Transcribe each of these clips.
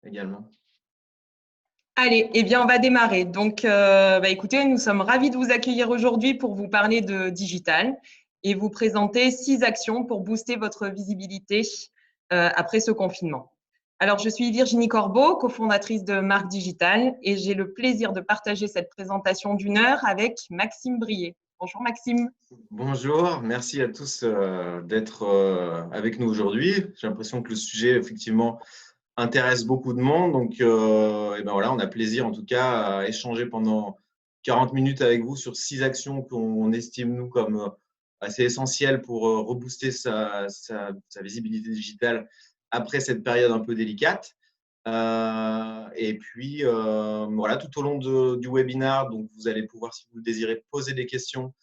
également. Allez, eh bien, on va démarrer. Donc, écoutez, nous sommes ravis de vous accueillir aujourd'hui pour vous parler de digital et vous présenter 6 actions pour booster votre visibilité après ce confinement. Alors, je suis Virginie Corbeau, cofondatrice de Marque Digital, et j'ai le plaisir de partager cette présentation d'1 heure avec Maxime Brier. Bonjour Maxime. Bonjour, merci à tous d'être avec nous aujourd'hui. J'ai l'impression que le sujet, effectivement, intéresse beaucoup de monde. Donc, et ben voilà, on a plaisir en tout cas à échanger pendant 40 minutes avec vous sur 6 actions qu'on estime, nous, comme assez essentielles pour rebooster sa visibilité digitale après cette période un peu délicate. Et puis, voilà, tout au long du webinaire, donc vous allez pouvoir, si vous le désirez, poser des questions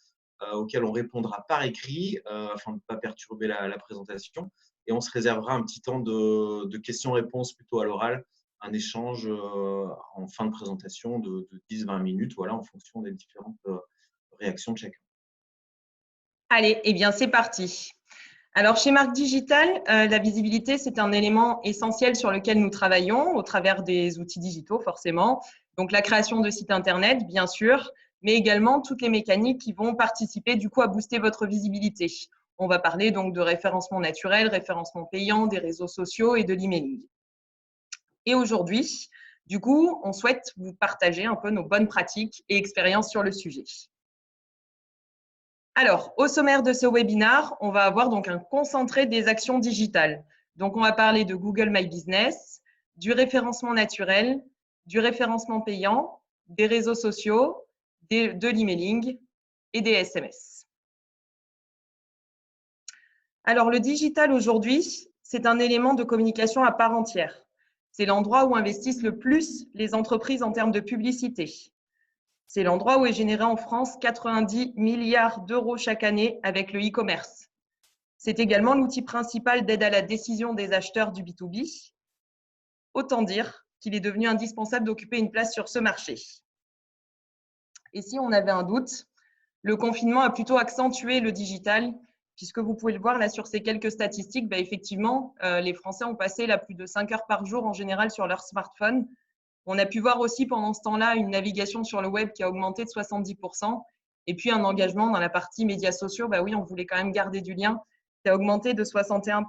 auxquelles on répondra par écrit afin de ne pas perturber la présentation. Et on se réservera un petit temps de questions-réponses plutôt à l'oral, un échange en fin de présentation de 10-20 minutes, voilà, en fonction des différentes réactions de chacun. Allez, eh bien, c'est parti. Alors, chez Marque Digital, la visibilité, c'est un élément essentiel sur lequel nous travaillons au travers des outils digitaux, forcément. Donc, la création de sites Internet, bien sûr, mais également toutes les mécaniques qui vont participer du coup à booster votre visibilité. On va parler donc de référencement naturel, référencement payant, des réseaux sociaux et de l'emailing. Et aujourd'hui, du coup, on souhaite vous partager un peu nos bonnes pratiques et expériences sur le sujet. Alors, au sommaire de ce webinaire, on va avoir donc un concentré des actions digitales. Donc, on va parler de Google My Business, du référencement naturel, du référencement payant, des réseaux sociaux, de l'emailing et des SMS. Alors, le digital aujourd'hui, c'est un élément de communication à part entière. C'est l'endroit où investissent le plus les entreprises en termes de publicité. C'est l'endroit où est généré en France 90 milliards d'euros chaque année avec le e-commerce. C'est également l'outil principal d'aide à la décision des acheteurs du B2B. Autant dire qu'il est devenu indispensable d'occuper une place sur ce marché. Et si on avait un doute, le confinement a plutôt accentué le digital, puisque vous pouvez le voir là sur ces quelques statistiques, effectivement, les Français ont passé là plus de 5 heures par jour en général sur leur smartphone. On a pu voir aussi pendant ce temps-là une navigation sur le web qui a augmenté de 70%. Et puis un engagement dans la partie médias sociaux, oui, on voulait quand même garder du lien, qui a augmenté de 61%.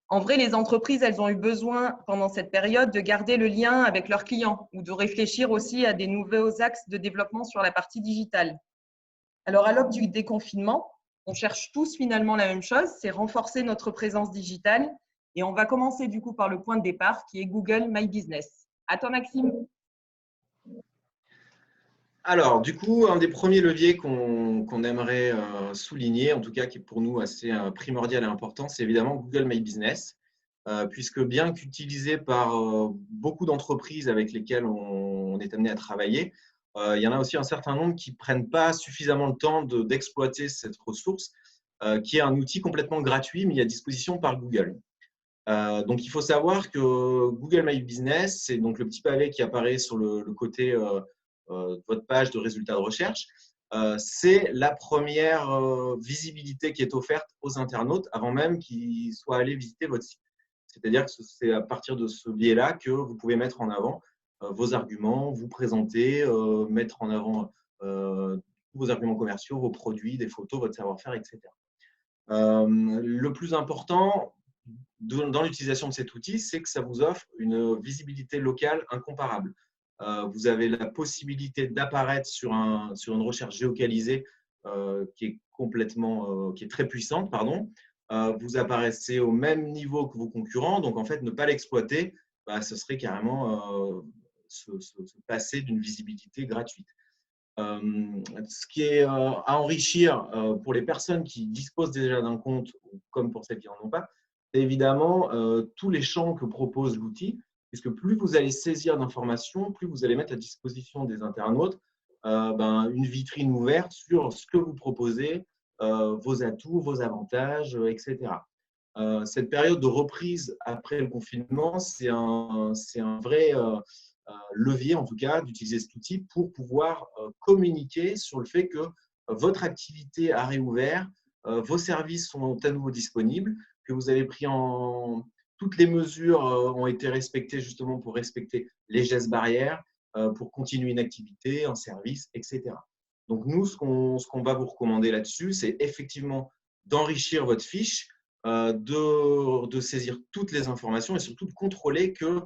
En vrai, les entreprises, elles ont eu besoin pendant cette période de garder le lien avec leurs clients ou de réfléchir aussi à des nouveaux axes de développement sur la partie digitale. Alors, à l'aube du déconfinement, on cherche tous finalement la même chose, c'est renforcer notre présence digitale. Et on va commencer du coup par le point de départ qui est Google My Business. À toi, Maxime. Alors, du coup, un des premiers leviers qu'on aimerait souligner, en tout cas qui est pour nous assez primordial et important, c'est évidemment Google My Business, puisque bien qu'utilisé par beaucoup d'entreprises avec lesquelles on est amené à travailler, il y en a aussi un certain nombre qui ne prennent pas suffisamment le temps d'exploiter cette ressource, qui est un outil complètement gratuit mis à disposition par Google. Donc, il faut savoir que Google My Business, c'est donc le petit pavé qui apparaît sur le côté de votre page de résultats de recherche. C'est la première visibilité qui est offerte aux internautes avant même qu'ils soient allés visiter votre site. C'est-à-dire que c'est à partir de ce biais-là que vous pouvez mettre en avant vos arguments, vous présenter, mettre en avant vos arguments commerciaux, vos produits, des photos, votre savoir-faire, etc. Le plus important dans l'utilisation de cet outil, c'est que ça vous offre une visibilité locale incomparable. Vous avez la possibilité d'apparaître sur une recherche géocalisée qui est très puissante, pardon. Vous apparaissez au même niveau que vos concurrents, donc en fait, ne pas l'exploiter, ce serait carrément se passer d'une visibilité gratuite. Ce qui est à enrichir pour les personnes qui disposent déjà d'un compte, comme pour celles qui n'en ont pas, c'est évidemment tous les champs que propose l'outil, puisque plus vous allez saisir d'informations, plus vous allez mettre à disposition des internautes une vitrine ouverte sur ce que vous proposez, vos atouts, vos avantages, etc. Cette période de reprise après le confinement, c'est un vrai levier, en tout cas, d'utiliser cet outil pour pouvoir communiquer sur le fait que votre activité a réouvert, vos services sont à nouveau disponibles, que vous avez pris toutes les mesures ont été respectées justement pour respecter les gestes barrières, pour continuer une activité, un service, etc. Donc, nous, ce qu'on va vous recommander là-dessus, c'est effectivement d'enrichir votre fiche, de saisir toutes les informations et surtout de contrôler que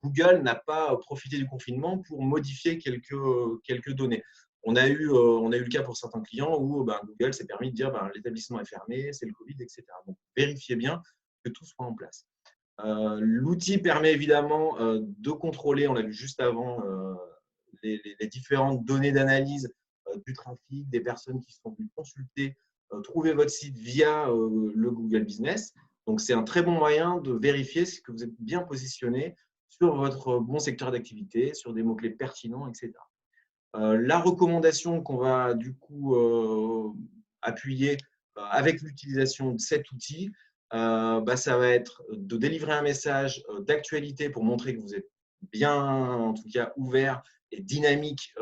Google n'a pas profité du confinement pour modifier quelques données. On a eu le cas pour certains clients où Google s'est permis de dire l'établissement est fermé, c'est le Covid, etc. Donc, vérifiez bien que tout soit en place. L'outil permet évidemment de contrôler, on l'a vu juste avant, les différentes données d'analyse du trafic, des personnes qui sont venues consulter, trouver votre site via le Google Business. Donc, c'est un très bon moyen de vérifier que vous êtes bien positionné sur votre bon secteur d'activité, sur des mots-clés pertinents, etc. La recommandation qu'on va du coup appuyer avec l'utilisation de cet outil, ça va être de délivrer un message d'actualité pour montrer que vous êtes bien, en tout cas, ouvert et dynamique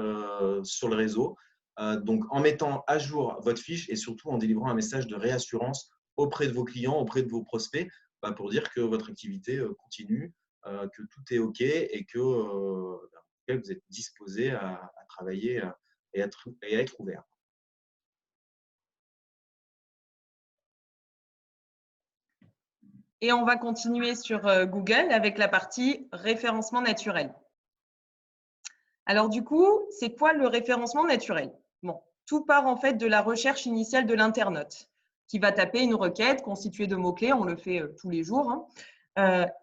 sur le réseau. Donc, en mettant à jour votre fiche et surtout en délivrant un message de réassurance auprès de vos clients, auprès de vos prospects, pour dire que votre activité continue, que tout est OK et que vous êtes disposé à travailler et à être ouvert. Et on va continuer sur Google avec la partie référencement naturel. Alors du coup, c'est quoi le référencement naturel? Bon, tout part en fait de la recherche initiale de l'internaute qui va taper une requête constituée de mots-clés, on le fait tous les jours.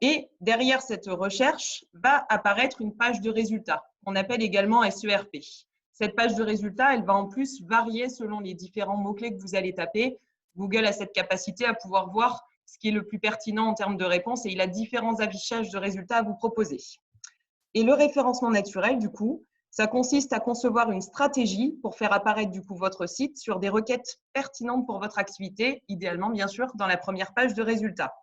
Et derrière cette recherche va apparaître une page de résultats, qu'on appelle également SERP. Cette page de résultats, elle va en plus varier selon les différents mots-clés que vous allez taper. Google a cette capacité à pouvoir voir ce qui est le plus pertinent en termes de réponse et il a différents affichages de résultats à vous proposer. Et le référencement naturel, du coup, ça consiste à concevoir une stratégie pour faire apparaître du coup votre site sur des requêtes pertinentes pour votre activité, idéalement bien sûr dans la première page de résultats.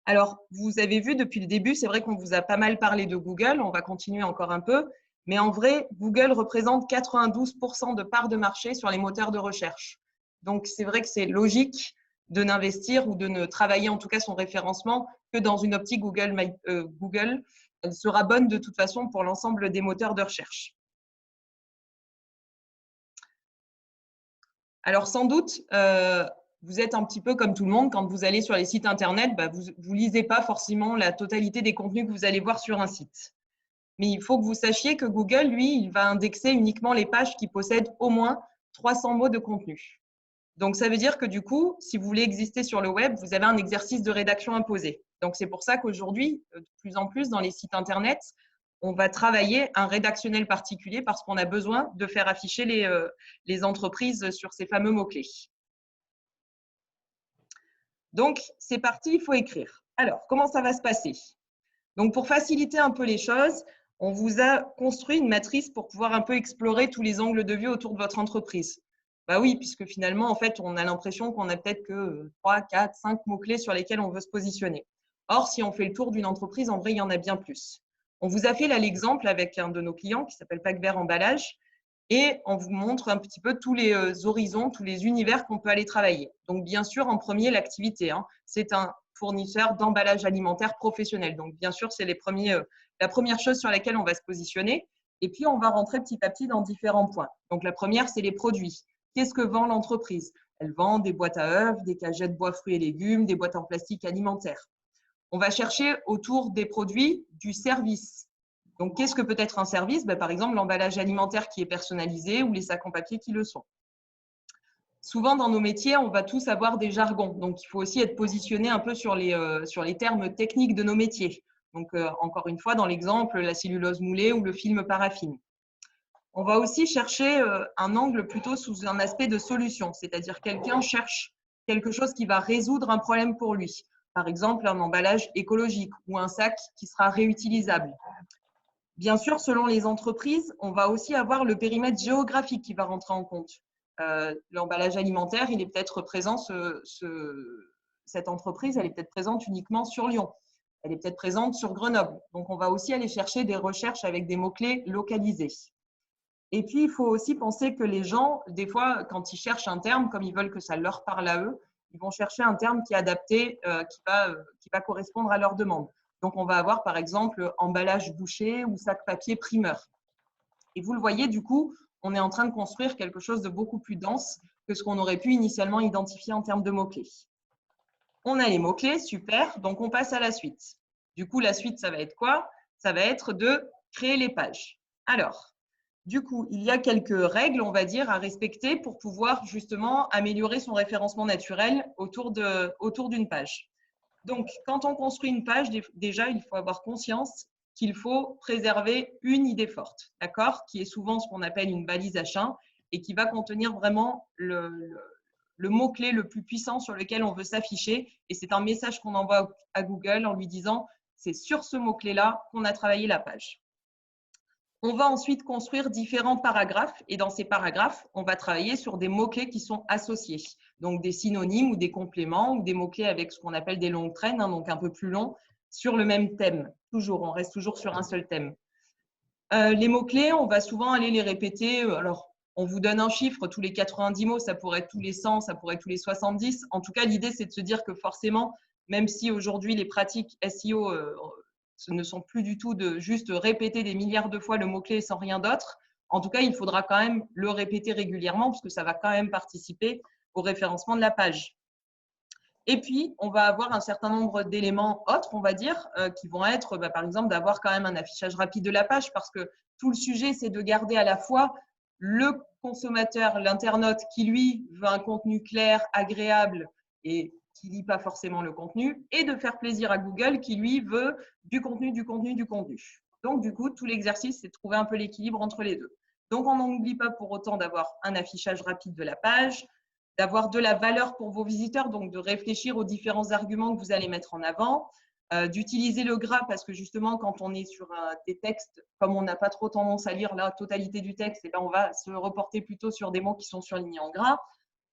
Alors, vous avez vu depuis le début, c'est vrai qu'on vous a pas mal parlé de Google, on va continuer encore un peu, mais en vrai, Google représente 92% de part de marché sur les moteurs de recherche. Donc, c'est vrai que c'est logique de n'investir ou de ne travailler en tout cas son référencement que dans une optique Google. Elle sera bonne de toute façon pour l'ensemble des moteurs de recherche. Alors, sans doute, vous êtes un petit peu comme tout le monde, quand vous allez sur les sites internet, vous ne lisez pas forcément la totalité des contenus que vous allez voir sur un site. Mais il faut que vous sachiez que Google, lui, il va indexer uniquement les pages qui possèdent au moins 300 mots de contenu. Donc, ça veut dire que du coup, si vous voulez exister sur le web, vous avez un exercice de rédaction imposé. Donc, c'est pour ça qu'aujourd'hui, de plus en plus, dans les sites internet, on va travailler un rédactionnel particulier parce qu'on a besoin de faire afficher les entreprises sur ces fameux mots-clés. Donc, c'est parti, il faut écrire. Alors, comment ça va se passer? Donc, pour faciliter un peu les choses, on vous a construit une matrice pour pouvoir un peu explorer tous les angles de vue autour de votre entreprise. Bah oui, puisque finalement, en fait, on a l'impression qu'on n'a peut-être que 3, 4, 5 mots-clés sur lesquels on veut se positionner. Or, si on fait le tour d'une entreprise, en vrai, il y en a bien plus. On vous a fait là l'exemple avec un de nos clients qui s'appelle Pack Vert Emballage et on vous montre un petit peu tous les horizons, tous les univers qu'on peut aller travailler. Donc, bien sûr, en premier, l'activité. C'est un fournisseur d'emballage alimentaire professionnel. Donc, bien sûr, c'est la première chose sur laquelle on va se positionner. Et puis, on va rentrer petit à petit dans différents points. Donc, la première, c'est les produits. Qu'est-ce que vend l'entreprise? Elle vend des boîtes à œufs, des cagettes bois, fruits et légumes, des boîtes en plastique alimentaires. On va chercher autour des produits du service. Donc, qu'est-ce que peut être un service? Par exemple, l'emballage alimentaire qui est personnalisé ou les sacs en papier qui le sont. Souvent, dans nos métiers, on va tous avoir des jargons. Donc, il faut aussi être positionné un peu sur les termes techniques de nos métiers. Donc, encore une fois, dans l'exemple, la cellulose moulée ou le film paraffine. On va aussi chercher un angle plutôt sous un aspect de solution, c'est-à-dire quelqu'un cherche quelque chose qui va résoudre un problème pour lui. Par exemple, un emballage écologique ou un sac qui sera réutilisable. Bien sûr, selon les entreprises, on va aussi avoir le périmètre géographique qui va rentrer en compte. L'emballage alimentaire, il est peut-être présent, cette entreprise, elle est peut-être présente uniquement sur Lyon. Elle est peut-être présente sur Grenoble. Donc, on va aussi aller chercher des recherches avec des mots-clés localisés. Et puis, il faut aussi penser que les gens, des fois, quand ils cherchent un terme, comme ils veulent que ça leur parle à eux, ils vont chercher un terme qui est adapté, qui va correspondre à leur demande. Donc, on va avoir par exemple emballage bouché ou sac papier primeur. Et vous le voyez, du coup, on est en train de construire quelque chose de beaucoup plus dense que ce qu'on aurait pu initialement identifier en termes de mots-clés. On a les mots-clés, super, donc on passe à la suite. Du coup, la suite, ça va être quoi? Ça va être de créer les pages. Alors, du coup, il y a quelques règles, on va dire, à respecter pour pouvoir justement améliorer son référencement naturel autour d'une page. Donc, quand on construit une page, déjà, il faut avoir conscience qu'il faut préserver une idée forte, d'accord, qui est souvent ce qu'on appelle une balise H1 et qui va contenir vraiment le mot-clé le plus puissant sur lequel on veut s'afficher. Et c'est un message qu'on envoie à Google en lui disant « c'est sur ce mot-clé-là qu'on a travaillé la page ». On va ensuite construire différents paragraphes et dans ces paragraphes, on va travailler sur des mots-clés qui sont associés. Donc, des synonymes ou des compléments ou des mots-clés avec ce qu'on appelle des longues traînes, donc un peu plus longs, sur le même thème. Toujours, on reste toujours sur un seul thème. Les mots-clés, on va souvent aller les répéter. Alors, on vous donne un chiffre, tous les 90 mots, ça pourrait être tous les 100, ça pourrait être tous les 70. En tout cas, l'idée, c'est de se dire que forcément, même si aujourd'hui les pratiques SEO ce ne sont plus du tout de juste répéter des milliards de fois le mot-clé sans rien d'autre. En tout cas, il faudra quand même le répéter régulièrement parce que ça va quand même participer au référencement de la page. Et puis, on va avoir un certain nombre d'éléments autres, on va dire, qui vont être, par exemple, d'avoir quand même un affichage rapide de la page parce que tout le sujet, c'est de garder à la fois le consommateur, l'internaute qui, lui, veut un contenu clair, agréable et qui ne lit pas forcément le contenu, et de faire plaisir à Google qui, lui, veut du contenu, du contenu, du contenu. Donc, du coup, tout l'exercice, c'est de trouver un peu l'équilibre entre les deux. Donc, on n'oublie pas pour autant d'avoir un affichage rapide de la page, d'avoir de la valeur pour vos visiteurs, donc de réfléchir aux différents arguments que vous allez mettre en avant, d'utiliser le gras parce que justement, quand on est sur des textes, comme on n'a pas trop tendance à lire la totalité du texte, et bien on va se reporter plutôt sur des mots qui sont surlignés en gras.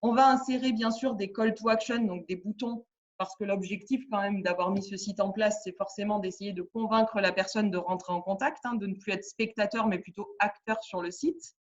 On va insérer bien sûr des call to action, donc des boutons, parce que l'objectif quand même d'avoir mis ce site en place, c'est forcément d'essayer de convaincre la personne de rentrer en contact, de ne plus être spectateur, mais plutôt acteur sur le site.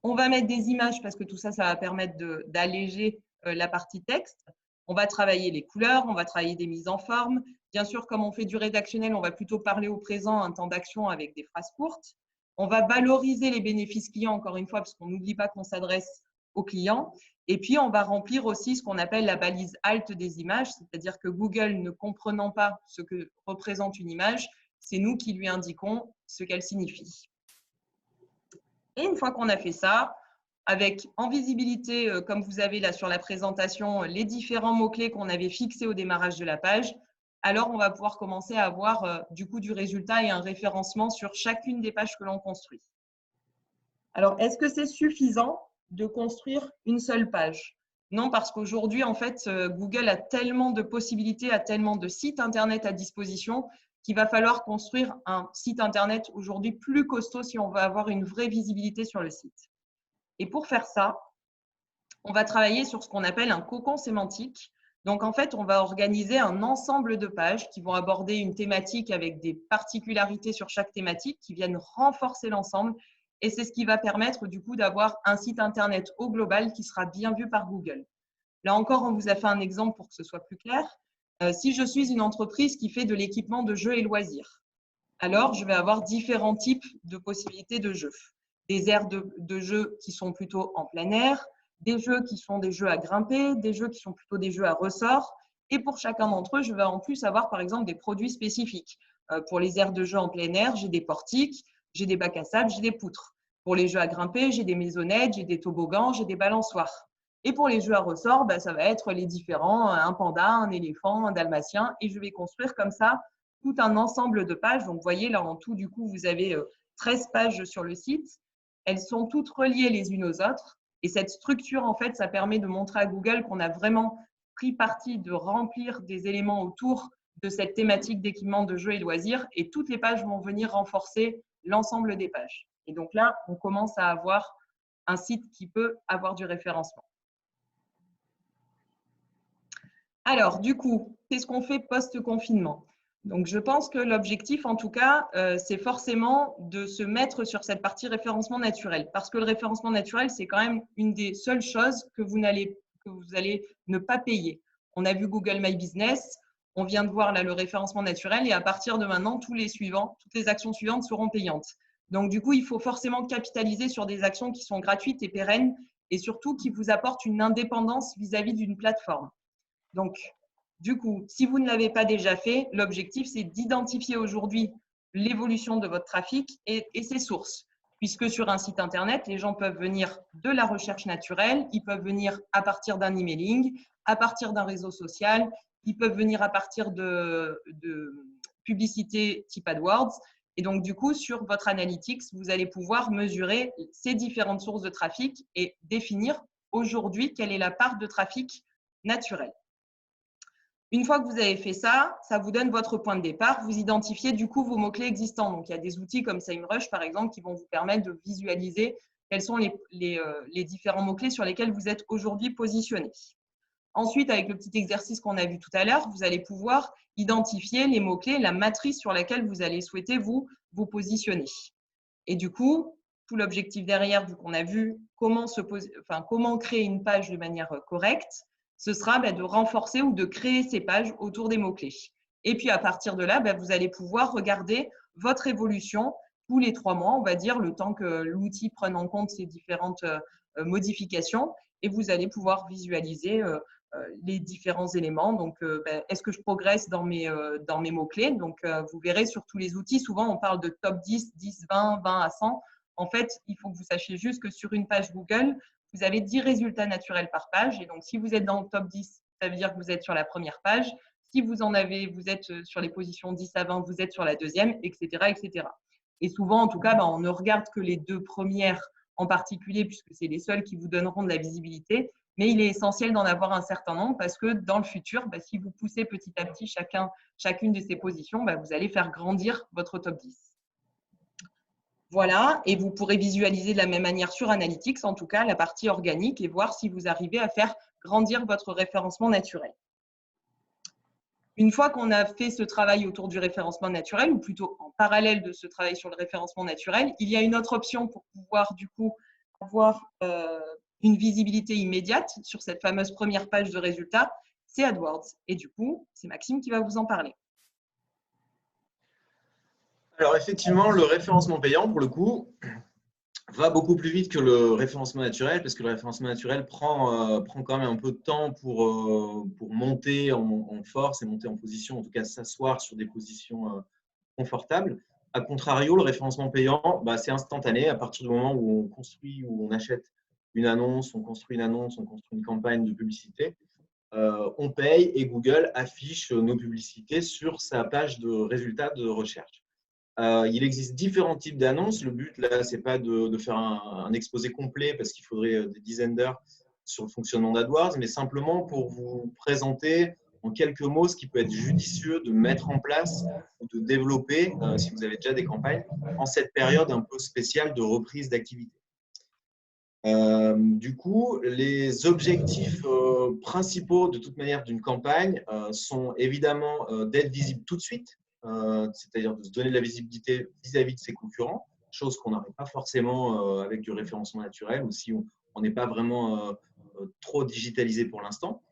On va mettre des images parce que tout ça, ça va permettre d'alléger la partie texte. On va travailler les couleurs, on va travailler des mises en forme. Bien sûr, comme on fait du rédactionnel, on va plutôt parler au présent, un temps d'action avec des phrases courtes. On va valoriser les bénéfices clients, encore une fois, parce qu'on n'oublie pas qu'on s'adresse aux clients. Et puis, on va remplir aussi ce qu'on appelle la balise alt des images, c'est-à-dire que Google, ne comprenant pas ce que représente une image, c'est nous qui lui indiquons ce qu'elle signifie. Et une fois qu'on a fait ça, avec en visibilité, comme vous avez là sur la présentation, les différents mots-clés qu'on avait fixés au démarrage de la page, alors on va pouvoir commencer à avoir du coup du résultat et un référencement sur chacune des pages que l'on construit. Alors, est-ce que c'est suffisant de construire une seule page? Non, parce qu'aujourd'hui, en fait, Google a tellement de possibilités, a tellement de sites Internet à disposition qu'il va falloir construire un site Internet aujourd'hui plus costaud si on veut avoir une vraie visibilité sur le site. Et pour faire ça, on va travailler sur ce qu'on appelle un cocon sémantique. Donc, en fait, on va organiser un ensemble de pages qui vont aborder une thématique avec des particularités sur chaque thématique qui viennent renforcer l'ensemble. Et c'est ce qui va permettre du coup d'avoir un site Internet au global qui sera bien vu par Google. Là encore, on vous a fait un exemple pour que ce soit plus clair. Si je suis une entreprise qui fait de l'équipement de jeux et loisirs, alors je vais avoir différents types de possibilités de jeux. Des aires de jeux qui sont plutôt en plein air, des jeux qui sont des jeux à grimper, des jeux qui sont plutôt des jeux à ressort. Et pour chacun d'entre eux, je vais en plus avoir par exemple des produits spécifiques. Pour les aires de jeux en plein air, j'ai des portiques, j'ai des bacs à sable, j'ai des poutres. Pour les jeux à grimper, j'ai des maisonnettes, j'ai des toboggans, j'ai des balançoires. Et pour les jeux à ressort, ça va être les différents, un panda, un éléphant, un dalmatien. Et je vais construire comme ça tout un ensemble de pages. Donc, vous voyez, là, en tout, du coup, vous avez 13 pages sur le site. Elles sont toutes reliées les unes aux autres. Et cette structure, en fait, ça permet de montrer à Google qu'on a vraiment pris parti de remplir des éléments autour de cette thématique d'équipement de jeux et loisirs. Et toutes les pages vont venir renforcer l'ensemble des pages. Et donc là, on commence à avoir un site qui peut avoir du référencement. Alors, du coup, qu'est-ce qu'on fait post-confinement? Donc, je pense que l'objectif, en tout cas, c'est forcément de se mettre sur cette partie référencement naturel. Parce que le référencement naturel, c'est quand même une des seules choses que que vous allez ne pas payer. On a vu Google My Business, on vient de voir là le référencement naturel et à partir de maintenant, toutes les actions suivantes seront payantes. Donc, du coup, il faut forcément capitaliser sur des actions qui sont gratuites et pérennes et surtout qui vous apportent une indépendance vis-à-vis d'une plateforme. Donc, du coup, si vous ne l'avez pas déjà fait, l'objectif, c'est d'identifier aujourd'hui l'évolution de votre trafic et ses sources. Puisque sur un site Internet, les gens peuvent venir de la recherche naturelle, ils peuvent venir à partir d'un emailing, à partir d'un réseau social, ils peuvent venir à partir de publicités type AdWords. Et donc, du coup, sur votre Analytics, vous allez pouvoir mesurer ces différentes sources de trafic et définir aujourd'hui quelle est la part de trafic naturel. Une fois que vous avez fait ça, ça vous donne votre point de départ. Vous identifiez du coup vos mots-clés existants. Donc, il y a des outils comme SEMrush, par exemple, qui vont vous permettre de visualiser quels sont les différents mots-clés sur lesquels vous êtes aujourd'hui positionné. Ensuite, avec le petit exercice qu'on a vu tout à l'heure, vous allez pouvoir identifier les mots-clés, la matrice sur laquelle vous allez souhaiter vous positionner. Et du coup, tout l'objectif derrière, vu qu'on a vu comment créer une page de manière correcte, ce sera de renforcer ou de créer ces pages autour des mots-clés. Et puis, à partir de là, vous allez pouvoir regarder votre évolution tous les 3 mois, on va dire, le temps que l'outil prenne en compte ces différentes modifications. Et vous allez pouvoir visualiser les différents éléments. Donc, est-ce que je progresse dans mes mots-clés? Donc, vous verrez sur tous les outils, souvent, on parle de top 10, 10, 20, 20 à 100. En fait, il faut que vous sachiez juste que sur une page Google, vous avez 10 résultats naturels par page. Et donc, si vous êtes dans le top 10, ça veut dire que vous êtes sur la première page. Si vous êtes sur les positions 10 à 20, vous êtes sur la deuxième, etc., etc. Et souvent, en tout cas, on ne regarde que les 2 premières en particulier, puisque c'est les seules qui vous donneront de la visibilité. Mais il est essentiel d'en avoir un certain nombre parce que dans le futur, si vous poussez petit à petit chacune de ces positions, vous allez faire grandir votre top 10. Voilà, et vous pourrez visualiser de la même manière sur Analytics, en tout cas, la partie organique et voir si vous arrivez à faire grandir votre référencement naturel. Une fois qu'on a fait ce travail autour du référencement naturel, ou plutôt en parallèle de ce travail sur le référencement naturel, il y a une autre option pour pouvoir du coup avoir une visibilité immédiate sur cette fameuse première page de résultats, c'est AdWords. Et du coup, c'est Maxime qui va vous en parler. Alors effectivement, le référencement payant, pour le coup, va beaucoup plus vite que le référencement naturel, parce que le référencement naturel prend quand même un peu de temps pour monter en force et monter en position, en tout cas s'asseoir sur des positions confortables. A contrario, le référencement payant, c'est instantané. À partir du moment où on construit, où on achète une annonce, on construit une campagne de publicité, on paye et Google affiche nos publicités sur sa page de résultats de recherche. Il existe différents types d'annonces. Le but, là, ce n'est pas de faire un exposé complet parce qu'il faudrait des dizaines d'heures sur le fonctionnement d'AdWords, mais simplement pour vous présenter en quelques mots ce qui peut être judicieux de mettre en place ou de développer, si vous avez déjà des campagnes, en cette période un peu spéciale de reprise d'activité. Du coup, les objectifs principaux de toute manière d'une campagne sont évidemment d'être visible tout de suite, c'est-à-dire de se donner de la visibilité vis-à-vis de ses concurrents, chose qu'on n'arrive pas forcément avec du référencement naturel ou si on n'est pas vraiment trop digitalisé pour l'instant.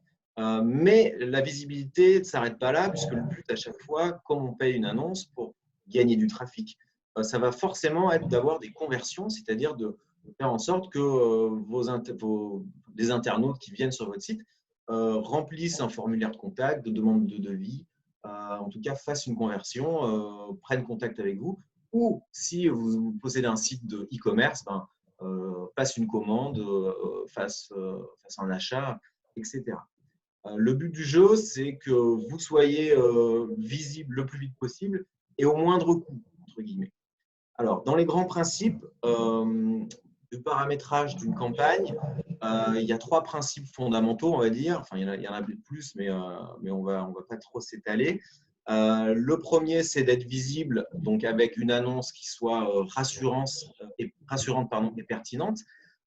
Mais la visibilité ne s'arrête pas là, puisque le but à chaque fois, comme on paye une annonce pour gagner du trafic, ça va forcément être d'avoir des conversions, c'est-à-dire de faire en sorte que les internautes qui viennent sur votre site remplissent un formulaire de contact, de demande de devis, en tout cas fassent une conversion, prennent contact avec vous, ou si vous possédez un site de e-commerce, fassent une commande, fassent un achat, etc. Le but du jeu, c'est que vous soyez visible le plus vite possible et au moindre coût, entre guillemets. Alors, dans les grands principes du paramétrage d'une campagne, il y a 3 principes fondamentaux, on va dire. Enfin, il y en a plus, mais on va pas trop s'étaler. Le premier, c'est d'être visible, donc avec une annonce qui soit rassurante et pertinente.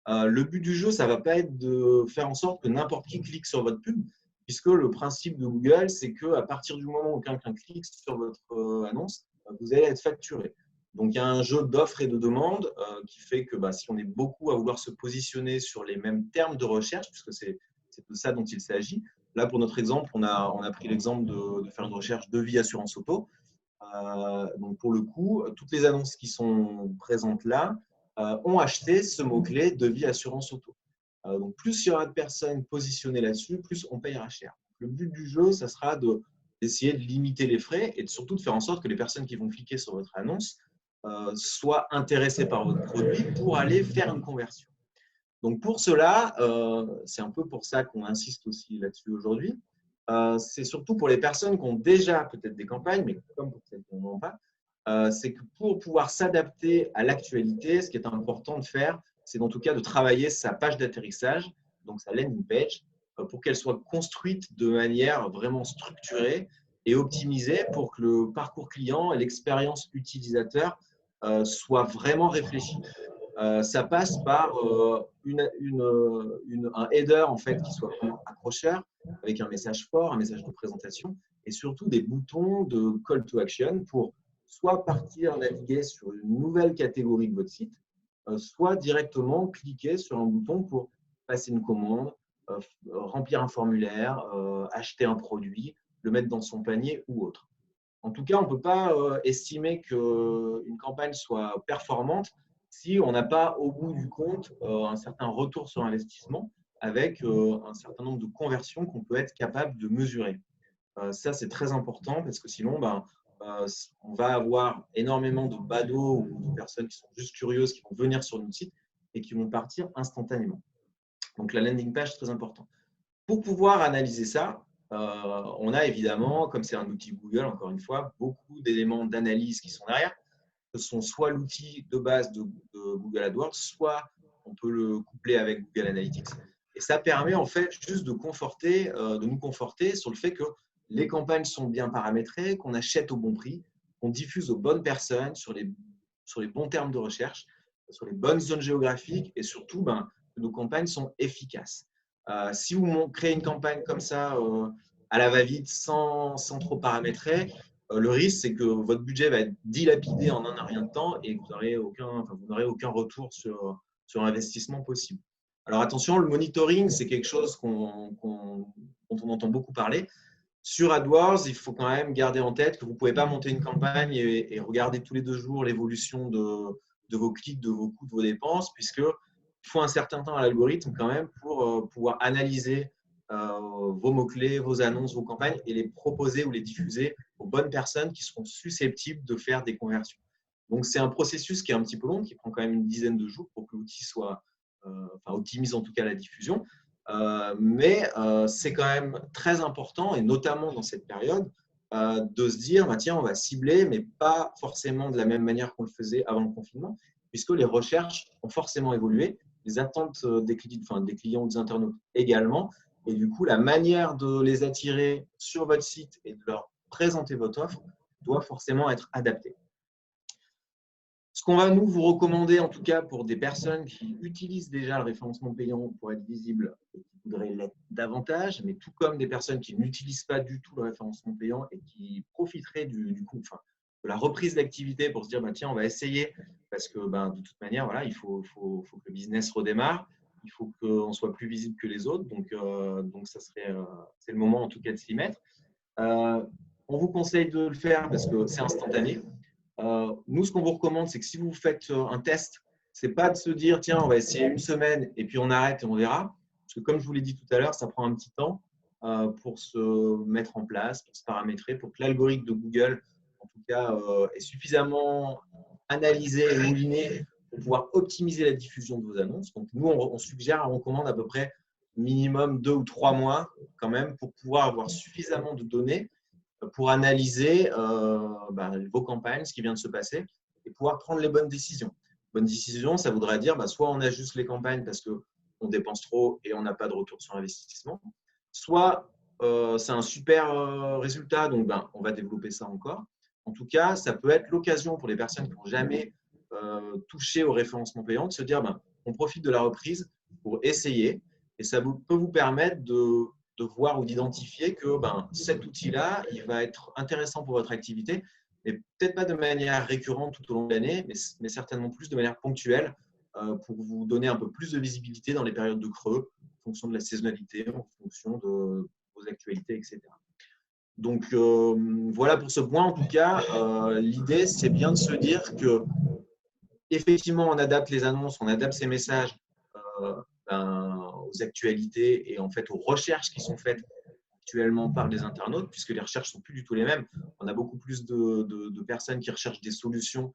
Le but du jeu, ça ne va pas être de faire en sorte que n'importe qui clique sur votre pub, puisque le principe de Google, c'est qu'à partir du moment où quelqu'un clique sur votre annonce, vous allez être facturé. Donc, il y a un jeu d'offres et de demandes qui fait que si on est beaucoup à vouloir se positionner sur les mêmes termes de recherche, puisque c'est c'est de ça dont il s'agit. Là, pour notre exemple, on a pris l'exemple de faire une recherche devis assurance auto. Donc, pour le coup, toutes les annonces qui sont présentes là ont acheté ce mot-clé devis assurance auto. Donc, plus il y aura de personnes positionnées là-dessus, plus on payera cher. Le but du jeu, ça sera d'essayer de limiter les frais et surtout de faire en sorte que les personnes qui vont cliquer sur votre annonce soient intéressées par votre produit pour aller faire une conversion. Donc, pour cela, c'est un peu pour ça qu'on insiste aussi là-dessus aujourd'hui. C'est surtout pour les personnes qui ont déjà peut-être des campagnes, mais comme pour celles qui n'en ont pas, c'est que pour pouvoir s'adapter à l'actualité, ce qui est important de faire, c'est en tout cas de travailler sa page d'atterrissage, donc sa landing page, pour qu'elle soit construite de manière vraiment structurée et optimisée pour que le parcours client et l'expérience utilisateur soient vraiment réfléchis. Ça passe par un header en fait, qui soit vraiment accrocheur, avec un message fort, un message de présentation et surtout des boutons de call to action pour soit partir naviguer sur une nouvelle catégorie de votre site, soit directement cliquer sur un bouton pour passer une commande, remplir un formulaire, acheter un produit, le mettre dans son panier ou autre. En tout cas, on ne peut pas estimer qu'une campagne soit performante si on n'a pas au bout du compte un certain retour sur investissement avec un certain nombre de conversions qu'on peut être capable de mesurer. Ça, c'est très important parce que sinon, on va avoir énormément de badauds ou de personnes qui sont juste curieuses, qui vont venir sur notre site et qui vont partir instantanément. Donc, la landing page, c'est très important. Pour pouvoir analyser ça, on a évidemment, comme c'est un outil Google, encore une fois, beaucoup d'éléments d'analyse qui sont derrière. Ce sont soit l'outil de base de Google AdWords, soit on peut le coupler avec Google Analytics. Et ça permet en fait juste de nous conforter sur le fait que les campagnes sont bien paramétrées, qu'on achète au bon prix, qu'on diffuse aux bonnes personnes sur les bons termes de recherche, sur les bonnes zones géographiques et surtout que nos campagnes sont efficaces. Si vous créez une campagne comme ça à la va-vite sans trop paramétrer, le risque, c'est que votre budget va être dilapidé en un rien de temps et que vous n'aurez aucun retour sur investissement possible. Alors attention, le monitoring, c'est quelque chose dont on entend beaucoup parler. Sur AdWords, il faut quand même garder en tête que vous ne pouvez pas monter une campagne et regarder tous les 2 jours l'évolution de vos clics, de vos coûts, de vos dépenses, puisqu'il faut un certain temps à l'algorithme quand même pour pouvoir analyser vos mots-clés, vos annonces, vos campagnes et les proposer ou les diffuser aux bonnes personnes qui seront susceptibles de faire des conversions. Donc, c'est un processus qui est un petit peu long, qui prend quand même une dizaine de jours pour que l'outil optimise en tout cas la diffusion. Mais c'est quand même très important, et notamment dans cette période, de se dire, tiens, on va cibler, mais pas forcément de la même manière qu'on le faisait avant le confinement, puisque les recherches ont forcément évolué, les attentes des clients ou des internautes également. Et du coup, la manière de les attirer sur votre site et de leur présenter votre offre doit forcément être adaptée. Ce qu'on va vous recommander, en tout cas pour des personnes qui utilisent déjà le référencement payant pour être visibles et qui voudraient l'être davantage, mais tout comme des personnes qui n'utilisent pas du tout le référencement payant et qui profiteraient de la reprise d'activité pour se dire tiens, on va essayer parce que de toute manière, voilà, il faut que le business redémarre, il faut qu'on soit plus visible que les autres. Donc c'est le moment en tout cas de s'y mettre. On vous conseille de le faire parce que c'est instantané. Nous, ce qu'on vous recommande, c'est que si vous faites un test, ce n'est pas de se dire, tiens, on va essayer une semaine et puis on arrête et on verra. Parce que comme je vous l'ai dit tout à l'heure, ça prend un petit temps pour se mettre en place, pour se paramétrer, pour que l'algorithme de Google, en tout cas, est suffisamment analysé et mouliné pour pouvoir optimiser la diffusion de vos annonces. Donc, nous, on recommande à peu près minimum 2 ou 3 mois quand même pour pouvoir avoir suffisamment de données pour analyser vos campagnes, ce qui vient de se passer, et pouvoir prendre les bonnes décisions. Bonnes décisions, ça voudrait dire soit on ajuste les campagnes parce qu'on dépense trop et on n'a pas de retour sur investissement, soit c'est un super résultat, donc on va développer ça encore. En tout cas, ça peut être l'occasion pour les personnes qui n'ont jamais touché au référencement payant de se dire on profite de la reprise pour essayer, et ça peut vous permettre de voir ou d'identifier que cet outil-là, il va être intéressant pour votre activité, mais peut-être pas de manière récurrente tout au long de l'année, mais certainement plus de manière ponctuelle pour vous donner un peu plus de visibilité dans les périodes de creux fonction de la saisonnalité, en fonction de vos actualités, etc. Donc, voilà pour ce point. En tout cas, l'idée, c'est bien de se dire que effectivement, on adapte les annonces, on adapte ces messages aux actualités et en fait aux recherches qui sont faites actuellement par les internautes, puisque les recherches ne sont plus du tout les mêmes. On a beaucoup plus de personnes qui recherchent des solutions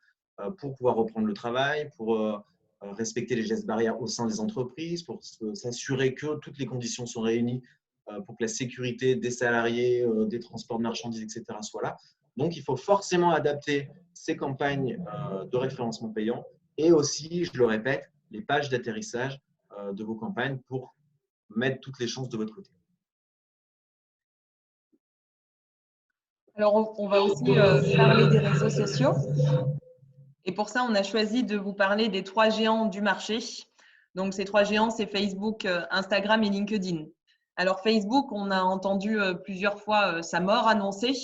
pour pouvoir reprendre le travail, pour respecter les gestes barrières au sein des entreprises, pour s'assurer que toutes les conditions sont réunies pour que la sécurité des salariés, des transports de marchandises, etc. soit là. Donc, il faut forcément adapter ces campagnes de référencement payant et aussi, je le répète, les pages d'atterrissage de vos campagnes pour mettre toutes les chances de votre côté. Alors, on va aussi parler des réseaux sociaux. Et pour ça, on a choisi de vous parler des 3 géants du marché. Donc, ces 3 géants, c'est Facebook, Instagram et LinkedIn. Alors, Facebook, on a entendu plusieurs fois sa mort annoncée,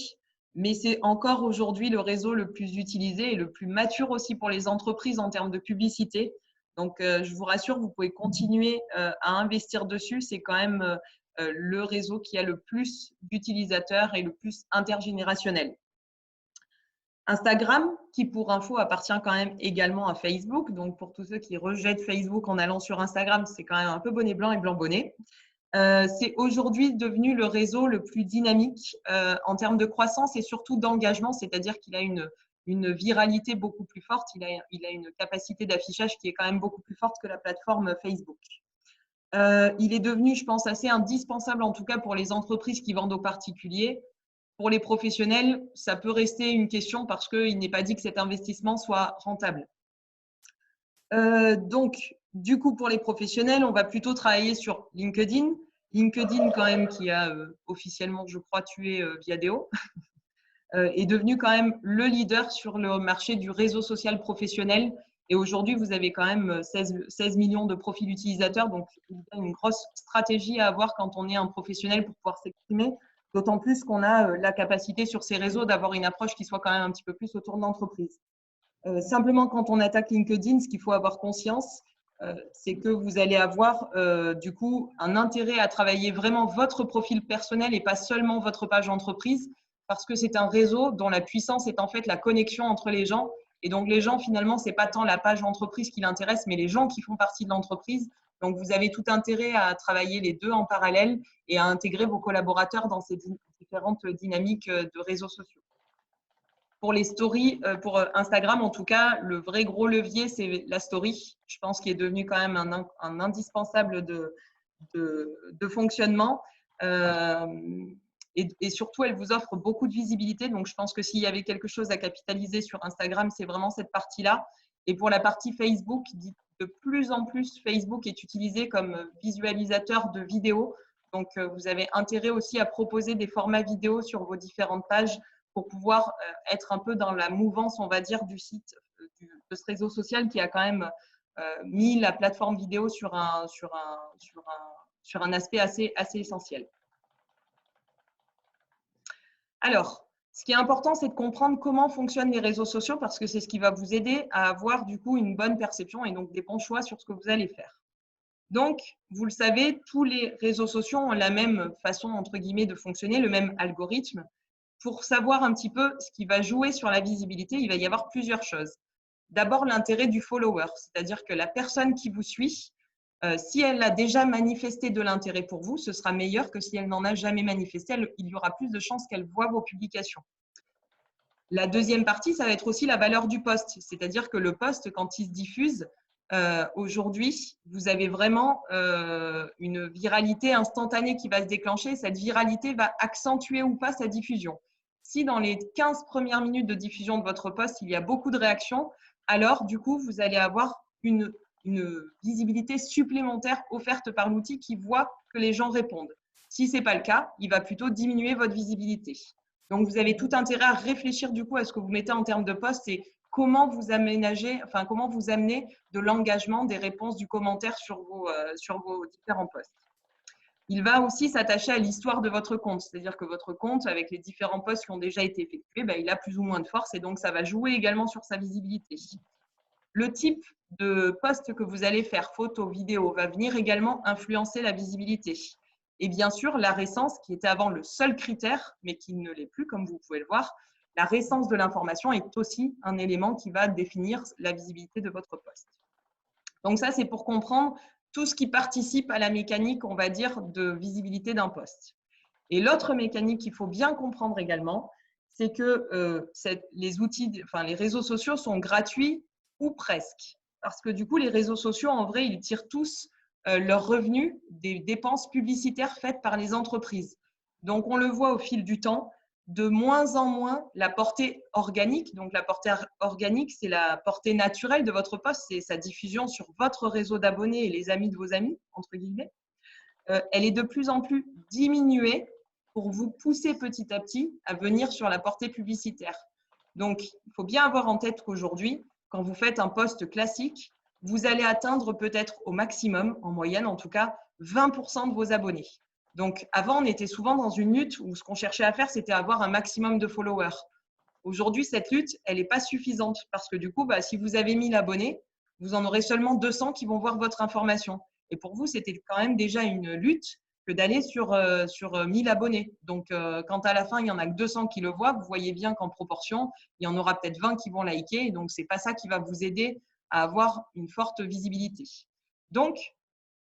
mais c'est encore aujourd'hui le réseau le plus utilisé et le plus mature aussi pour les entreprises en termes de publicité. Donc, je vous rassure, vous pouvez continuer à investir dessus. C'est quand même le réseau qui a le plus d'utilisateurs et le plus intergénérationnel. Instagram, qui pour info appartient quand même également à Facebook. Donc, pour tous ceux qui rejettent Facebook en allant sur Instagram, c'est quand même un peu bonnet blanc et blanc bonnet. C'est aujourd'hui devenu le réseau le plus dynamique en termes de croissance et surtout d'engagement, c'est-à-dire qu'il a une viralité beaucoup plus forte, il a une capacité d'affichage qui est quand même beaucoup plus forte que la plateforme Facebook. Il est devenu, je pense, assez indispensable, en tout cas pour les entreprises qui vendent aux particuliers. Pour les professionnels, ça peut rester une question parce qu'il n'est pas dit que cet investissement soit rentable. Donc, du coup, pour les professionnels, on va plutôt travailler sur LinkedIn. LinkedIn, quand même, qui a officiellement, je crois, tué Viadeo, est devenu quand même le leader sur le marché du réseau social professionnel. Et aujourd'hui, vous avez quand même 16 millions de profils utilisateurs. Donc, il y a une grosse stratégie à avoir quand on est un professionnel pour pouvoir s'exprimer. D'autant plus qu'on a la capacité sur ces réseaux d'avoir une approche qui soit quand même un petit peu plus autour de l'entreprise. Simplement, quand on attaque LinkedIn, ce qu'il faut avoir conscience, c'est que vous allez avoir du coup un intérêt à travailler vraiment votre profil personnel et pas seulement votre page entreprise, parce que c'est un réseau dont la puissance est en fait la connexion entre les gens. Et donc, les gens, finalement, ce n'est pas tant la page entreprise qui l'intéresse, mais les gens qui font partie de l'entreprise. Donc, vous avez tout intérêt à travailler les deux en parallèle et à intégrer vos collaborateurs dans ces différentes dynamiques de réseaux sociaux. Pour les stories, pour Instagram, en tout cas, le vrai gros levier, c'est la story. Je pense qu'il est devenu quand même un indispensable de fonctionnement. Et surtout, elle vous offre beaucoup de visibilité. Donc, je pense que s'il y avait quelque chose à capitaliser sur Instagram, c'est vraiment cette partie-là. Et pour la partie Facebook, de plus en plus, Facebook est utilisé comme visualisateur de vidéos. Donc, vous avez intérêt aussi à proposer des formats vidéo sur vos différentes pages pour pouvoir être un peu dans la mouvance, on va dire, du site, de ce réseau social qui a quand même mis la plateforme vidéo sur un aspect assez essentiel. Alors, ce qui est important, c'est de comprendre comment fonctionnent les réseaux sociaux parce que c'est ce qui va vous aider à avoir du coup une bonne perception et donc des bons choix sur ce que vous allez faire. Donc, vous le savez, tous les réseaux sociaux ont la même façon, entre guillemets, de fonctionner, le même algorithme. Pour savoir un petit peu ce qui va jouer sur la visibilité, il va y avoir plusieurs choses. D'abord, l'intérêt du follower, c'est-à-dire que la personne qui vous suit, si elle a déjà manifesté de l'intérêt pour vous, ce sera meilleur que si elle n'en a jamais manifesté. Il y aura plus de chances qu'elle voit vos publications. La deuxième partie, ça va être aussi la valeur du post, c'est-à-dire que le post, quand il se diffuse, aujourd'hui, vous avez vraiment une viralité instantanée qui va se déclencher. Cette viralité va accentuer ou pas sa diffusion. Si dans les 15 premières minutes de diffusion de votre post, il y a beaucoup de réactions, alors du coup, vous allez avoir une visibilité supplémentaire offerte par l'outil qui voit que les gens répondent. Si ce n'est pas le cas, il va plutôt diminuer votre visibilité. Donc, vous avez tout intérêt à réfléchir du coup à ce que vous mettez en termes de post et comment vous aménagez, enfin, comment vous amenez de l'engagement, des réponses, du commentaire sur vos différents posts. Il va aussi s'attacher à l'histoire de votre compte, c'est-à-dire que votre compte, avec les différents posts qui ont déjà été effectués, il a plus ou moins de force et donc ça va jouer également sur sa visibilité. Le type de post que vous allez faire, photo, vidéo, va venir également influencer la visibilité. Et bien sûr, la récence, qui était avant le seul critère, mais qui ne l'est plus, comme vous pouvez le voir, la récence de l'information est aussi un élément qui va définir la visibilité de votre post. Donc ça, c'est pour comprendre tout ce qui participe à la mécanique, on va dire, de visibilité d'un post. Et l'autre mécanique qu'il faut bien comprendre également, c'est que les réseaux sociaux sont gratuits ou presque. Parce que du coup, les réseaux sociaux, en vrai, ils tirent tous leurs revenus des dépenses publicitaires faites par les entreprises. Donc, on le voit au fil du temps, de moins en moins la portée organique. Donc, la portée organique, c'est la portée naturelle de votre post, c'est sa diffusion sur votre réseau d'abonnés et les amis de vos amis, entre guillemets. Elle est de plus en plus diminuée pour vous pousser petit à petit à venir sur la portée publicitaire. Donc, il faut bien avoir en tête qu'aujourd'hui, quand vous faites un post classique, vous allez atteindre peut-être au maximum, en moyenne en tout cas, 20% de vos abonnés. Donc, avant, on était souvent dans une lutte où ce qu'on cherchait à faire, c'était avoir un maximum de followers. Aujourd'hui, cette lutte, elle n'est pas suffisante parce que du coup, si vous avez 1000 abonnés, vous en aurez seulement 200 qui vont voir votre information. Et pour vous, c'était quand même déjà une lutte que d'aller sur 1000 abonnés. Donc, quand à la fin, il n'y en a que 200 qui le voient, vous voyez bien qu'en proportion, il y en aura peut-être 20 qui vont liker. Et donc, ce n'est pas ça qui va vous aider à avoir une forte visibilité. Donc,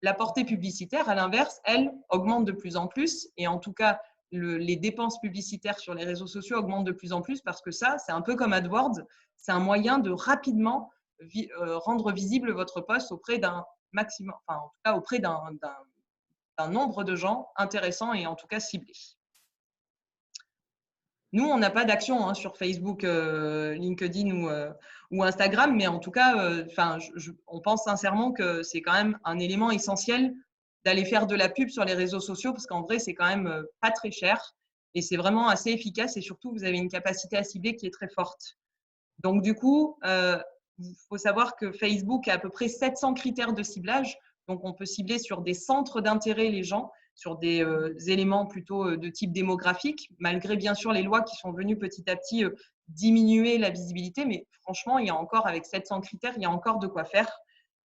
la portée publicitaire, à l'inverse, elle augmente de plus en plus. Et en tout cas, les dépenses publicitaires sur les réseaux sociaux augmentent de plus en plus parce que ça, c'est un peu comme AdWords, c'est un moyen de rapidement rendre visible votre post auprès d'un maximum, enfin en tout cas auprès d'un nombre de gens intéressants et en tout cas ciblés. Nous, on n'a pas d'action sur Facebook, LinkedIn ou Instagram, mais en tout cas, on pense sincèrement que c'est quand même un élément essentiel d'aller faire de la pub sur les réseaux sociaux parce qu'en vrai, c'est quand même pas très cher et c'est vraiment assez efficace et surtout, vous avez une capacité à cibler qui est très forte. Donc, du coup, il faut savoir que Facebook a à peu près 700 critères de ciblage. Donc, on peut cibler sur des centres d'intérêt les gens, sur des éléments plutôt de type démographique, malgré bien sûr les lois qui sont venues petit à petit diminuer la visibilité. Mais franchement, il y a encore, avec 700 critères, il y a encore de quoi faire.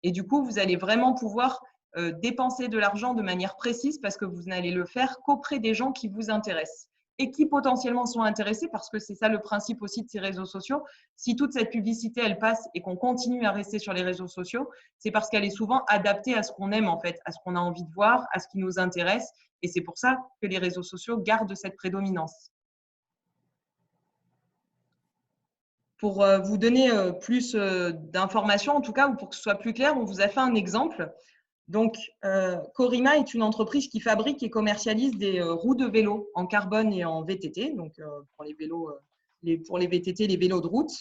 Et du coup, vous allez vraiment pouvoir dépenser de l'argent de manière précise parce que vous n'allez le faire qu'auprès des gens qui vous intéressent et qui potentiellement sont intéressés parce que c'est ça le principe aussi de ces réseaux sociaux. Si toute cette publicité, elle passe et qu'on continue à rester sur les réseaux sociaux, c'est parce qu'elle est souvent adaptée à ce qu'on aime en fait, à ce qu'on a envie de voir, à ce qui nous intéresse. Et c'est pour ça que les réseaux sociaux gardent cette prédominance. Pour vous donner plus d'informations, en tout cas, ou pour que ce soit plus clair, on vous a fait un exemple. Donc, Corima est une entreprise qui fabrique et commercialise des roues de vélo en carbone et en VTT, donc pour les vélos, pour les VTT, les vélos de route.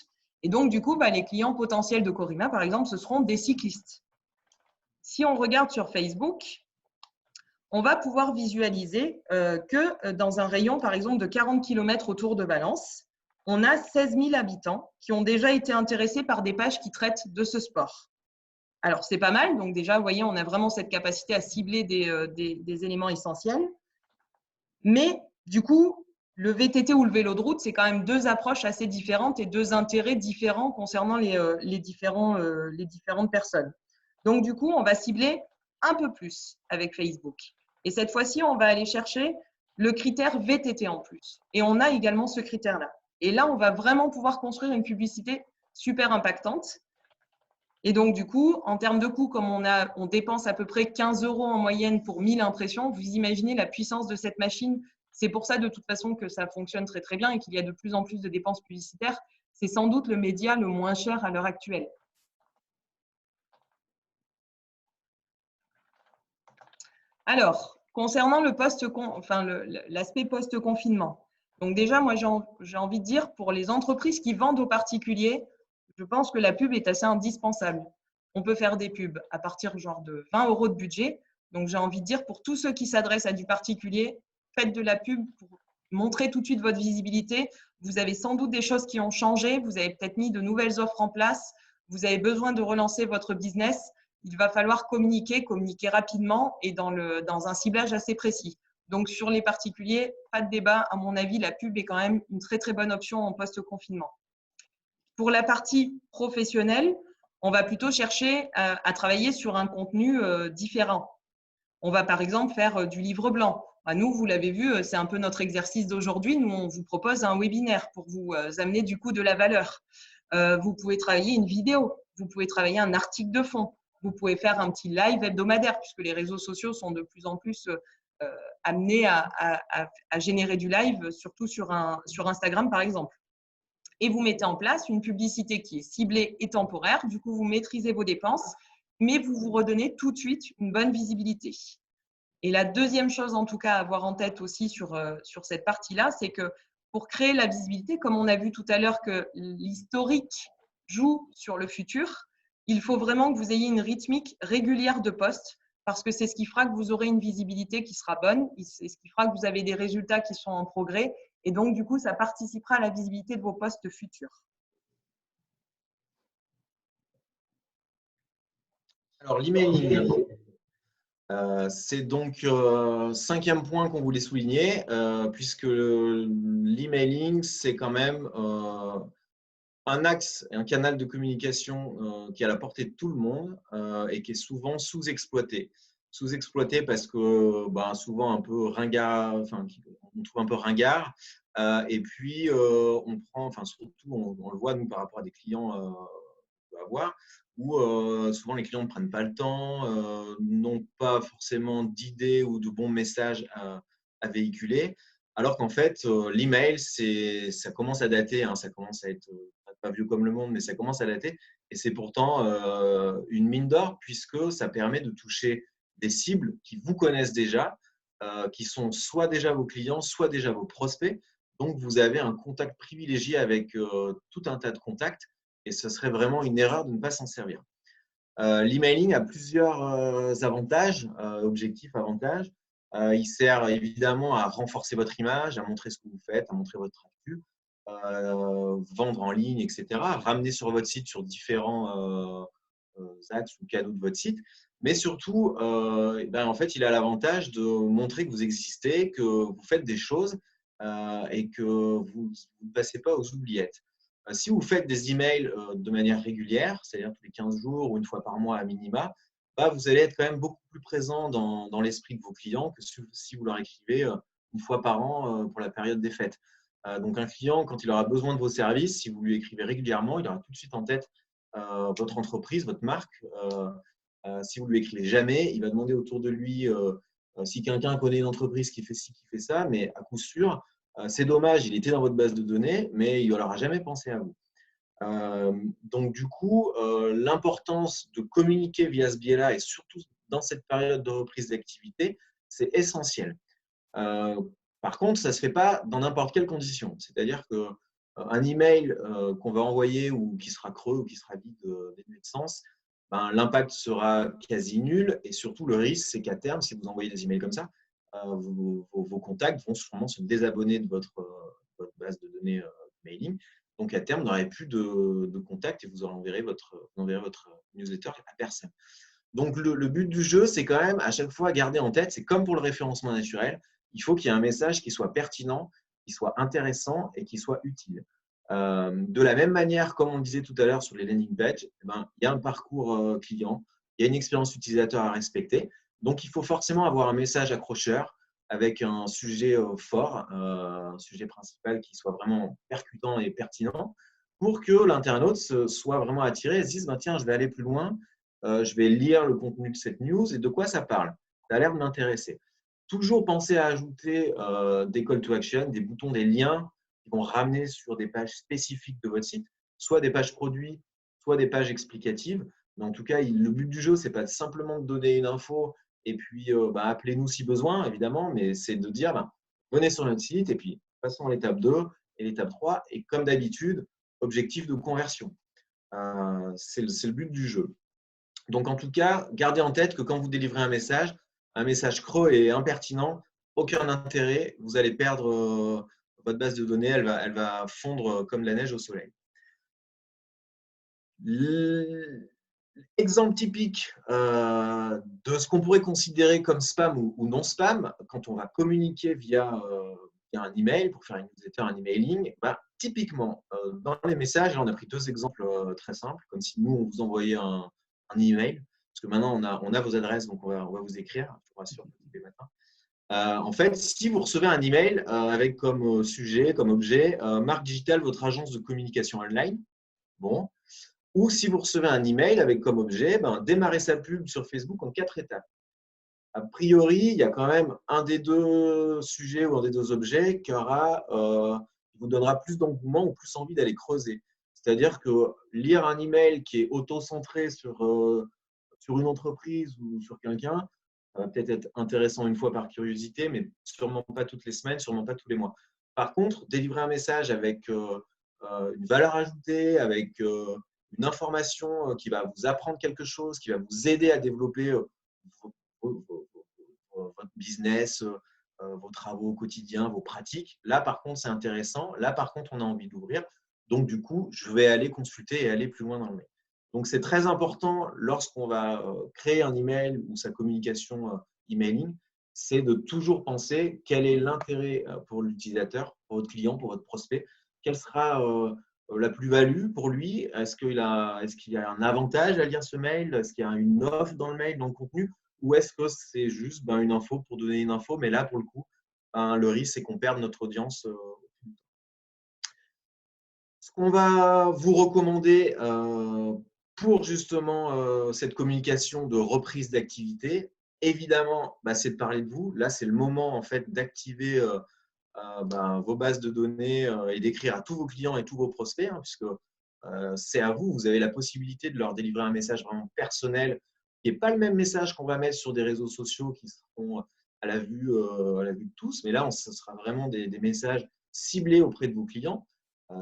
Et donc, du coup, les clients potentiels de Corima, par exemple, ce seront des cyclistes. Si on regarde sur Facebook, on va pouvoir visualiser que dans un rayon, par exemple, de 40 km autour de Valence, on a 16 000 habitants qui ont déjà été intéressés par des pages qui traitent de ce sport. Alors, c'est pas mal. Donc, déjà, vous voyez, on a vraiment cette capacité à cibler des éléments essentiels. Mais du coup, le VTT ou le vélo de route, c'est quand même deux approches assez différentes et deux intérêts différents concernant les différentes personnes. Donc, du coup, on va cibler un peu plus avec Facebook. Et cette fois-ci, on va aller chercher le critère VTT en plus. Et on a également ce critère-là. Et là, on va vraiment pouvoir construire une publicité super impactante. Et donc, du coup, en termes de coûts, comme on dépense à peu près 15 € en moyenne pour 1000 impressions, vous imaginez la puissance de cette machine. C'est pour ça, de toute façon, que ça fonctionne très, très bien et qu'il y a de plus en plus de dépenses publicitaires. C'est sans doute le média le moins cher à l'heure actuelle. Alors, concernant l'aspect post-confinement, donc déjà, moi, j'ai envie de dire, pour les entreprises qui vendent aux particuliers, je pense que la pub est assez indispensable. On peut faire des pubs à partir genre de 20 € de budget. Donc, j'ai envie de dire, pour tous ceux qui s'adressent à du particulier, faites de la pub pour montrer tout de suite votre visibilité. Vous avez sans doute des choses qui ont changé. Vous avez peut-être mis de nouvelles offres en place. Vous avez besoin de relancer votre business. Il va falloir communiquer rapidement et dans un ciblage assez précis. Donc, sur les particuliers, pas de débat. À mon avis, la pub est quand même une très, très bonne option en post-confinement. Pour la partie professionnelle, On va plutôt chercher à travailler sur un contenu différent. On va par exemple faire du livre blanc. Nous, vous l'avez vu, c'est un peu notre exercice d'aujourd'hui. Nous, on vous propose un webinaire pour vous amener du coup de la valeur. Vous pouvez travailler une vidéo, vous pouvez travailler un article de fond, vous pouvez faire un petit live hebdomadaire puisque les réseaux sociaux sont de plus en plus amenés à générer du live, surtout sur Instagram par exemple. Et vous mettez en place une publicité qui est ciblée et temporaire. Du coup, vous maîtrisez vos dépenses, mais vous vous redonnez tout de suite une bonne visibilité. Et la deuxième chose, en tout cas, à avoir en tête aussi sur cette partie-là, c'est que pour créer la visibilité, comme on a vu tout à l'heure que l'historique joue sur le futur, il faut vraiment que vous ayez une rythmique régulière de posts parce que c'est ce qui fera que vous aurez une visibilité qui sera bonne, c'est ce qui fera que vous avez des résultats qui sont en progrès et donc, du coup, ça participera à la visibilité de vos posts futurs. Alors, l'emailing, c'est donc cinquième point qu'on voulait souligner, puisque l'emailing, c'est quand même un axe, un canal de communication qui est à la portée de tout le monde et qui est souvent sous-exploité. Sous-exploité parce que souvent un peu ringard, enfin, on trouve un peu ringard. Et puis, on prend, enfin, surtout, on le voit nous par rapport à des clients qu'on peut avoir, où souvent les clients ne prennent pas le temps, n'ont pas forcément d'idées ou de bons messages à véhiculer. Alors qu'en fait, l'email, ça commence à dater, hein, ça commence à être pas vieux comme le monde, mais ça commence à dater. Et c'est pourtant une mine d'or puisque ça permet de toucher des cibles qui vous connaissent déjà, qui sont soit déjà vos clients, soit déjà vos prospects. Donc, vous avez un contact privilégié avec tout un tas de contacts et ce serait vraiment une erreur de ne pas s'en servir. L'emailing a plusieurs avantages, objectifs, avantages. Il sert évidemment à renforcer votre image, à montrer ce que vous faites, à montrer votre actu, vendre en ligne, etc. Ramener sur votre site sur différents axes ou canaux de votre site. Mais surtout, en fait, il a l'avantage de montrer que vous existez, que vous faites des choses et que vous ne passez pas aux oubliettes. Si vous faites des emails de manière régulière, c'est-à-dire tous les 15 jours ou une fois par mois à minima, vous allez être quand même beaucoup plus présent dans l'esprit de vos clients que si vous leur écrivez une fois par an pour la période des fêtes. Donc, un client, quand il aura besoin de vos services, si vous lui écrivez régulièrement, il aura tout de suite en tête votre entreprise, votre marque. Si vous lui écrivez jamais, il va demander autour de lui si quelqu'un connaît une entreprise qui fait ci, qui fait ça, mais à coup sûr, c'est dommage, il était dans votre base de données, mais il n'aura jamais pensé à vous. Donc, du coup, l'importance de communiquer via ce biais-là, et surtout dans cette période de reprise d'activité, c'est essentiel. Par contre, ça ne se fait pas dans n'importe quelle condition. C'est-à-dire qu'un email qu'on va envoyer ou qui sera creux ou qui sera vide dénué de sens, l'impact sera quasi nul. Et surtout, le risque, c'est qu'à terme, si vous envoyez des emails comme ça, vos contacts vont sûrement se désabonner de votre base de données mailing. Donc, à terme, vous n'aurez plus de contact et vous enverrez votre newsletter à personne. Donc, le but du jeu, c'est quand même à chaque fois garder en tête, c'est comme pour le référencement naturel, il faut qu'il y ait un message qui soit pertinent, qui soit intéressant et qui soit utile. De la même manière, comme on le disait tout à l'heure sur les landing pages, il y a un parcours client, il y a une expérience utilisateur à respecter. Donc, il faut forcément avoir un message accrocheur avec un sujet fort, un sujet principal qui soit vraiment percutant et pertinent pour que l'internaute soit vraiment attiré et se dise tiens, je vais aller plus loin, je vais lire le contenu de cette news et de quoi ça parle. Ça a l'air de m'intéresser. Toujours penser à ajouter des call to action, des boutons, des liens qui vont ramener sur des pages spécifiques de votre site, soit des pages produits, soit des pages explicatives. Mais en tout cas, le but du jeu, ce n'est pas simplement de donner une info et puis appelez-nous si besoin, évidemment, mais c'est de dire venez sur notre site et puis passons à l'étape 2 et l'étape 3. Et comme d'habitude, objectif de conversion. C'est le but du jeu. Donc, en tout cas, gardez en tête que quand vous délivrez un message creux et impertinent, aucun intérêt, vous allez perdre votre base de données, elle va fondre comme la neige au soleil. L'exemple typique de ce qu'on pourrait considérer comme spam ou non spam, quand on va communiquer via un email, pour faire une newsletter, un emailing, typiquement, dans les messages, on a pris 2 exemples très simples, comme si nous, on vous envoyait un email, parce que maintenant, on a vos adresses, donc on va vous écrire, je vous rassure, tous les matins. En fait, si vous recevez un email avec comme sujet, comme objet, Marque Digital, votre agence de communication online, bon, ou si vous recevez un email avec comme objet, démarrer sa pub sur Facebook en 4 étapes. A priori, il y a quand même un des 2 sujets ou un des 2 objets qui vous donnera plus d'engouement ou plus envie d'aller creuser. C'est-à-dire que lire un email qui est auto-centré sur une entreprise ou sur quelqu'un, ça va peut-être être intéressant une fois par curiosité, mais sûrement pas toutes les semaines, sûrement pas tous les mois. Par contre, délivrer un message avec une valeur ajoutée, avec une information qui va vous apprendre quelque chose, qui va vous aider à développer votre business, vos travaux quotidiens, vos pratiques. Là, par contre, c'est intéressant. Là, par contre, on a envie d'ouvrir. Donc, du coup, je vais aller consulter et aller plus loin dans le mail. Donc, c'est très important lorsqu'on va créer un email ou sa communication emailing, c'est de toujours penser quel est l'intérêt pour l'utilisateur, pour votre client, pour votre prospect. Quelle sera la plus-value pour lui? Est-ce qu'il y a un avantage à lire ce mail? Est-ce qu'il y a une offre dans le mail, dans le contenu? Ou est-ce que c'est juste une info pour donner une info? Mais là, pour le coup, le risque, c'est qu'on perde notre audience. Ce qu'on va vous recommander pour justement cette communication de reprise d'activité, évidemment, c'est de parler de vous. Là, c'est le moment en fait d'activer vos bases de données et d'écrire à tous vos clients et tous vos prospects, puisque c'est à vous. Vous avez la possibilité de leur délivrer un message vraiment personnel, qui n'est pas le même message qu'on va mettre sur des réseaux sociaux qui seront à la vue de tous. Mais là, ce sera vraiment des messages ciblés auprès de vos clients,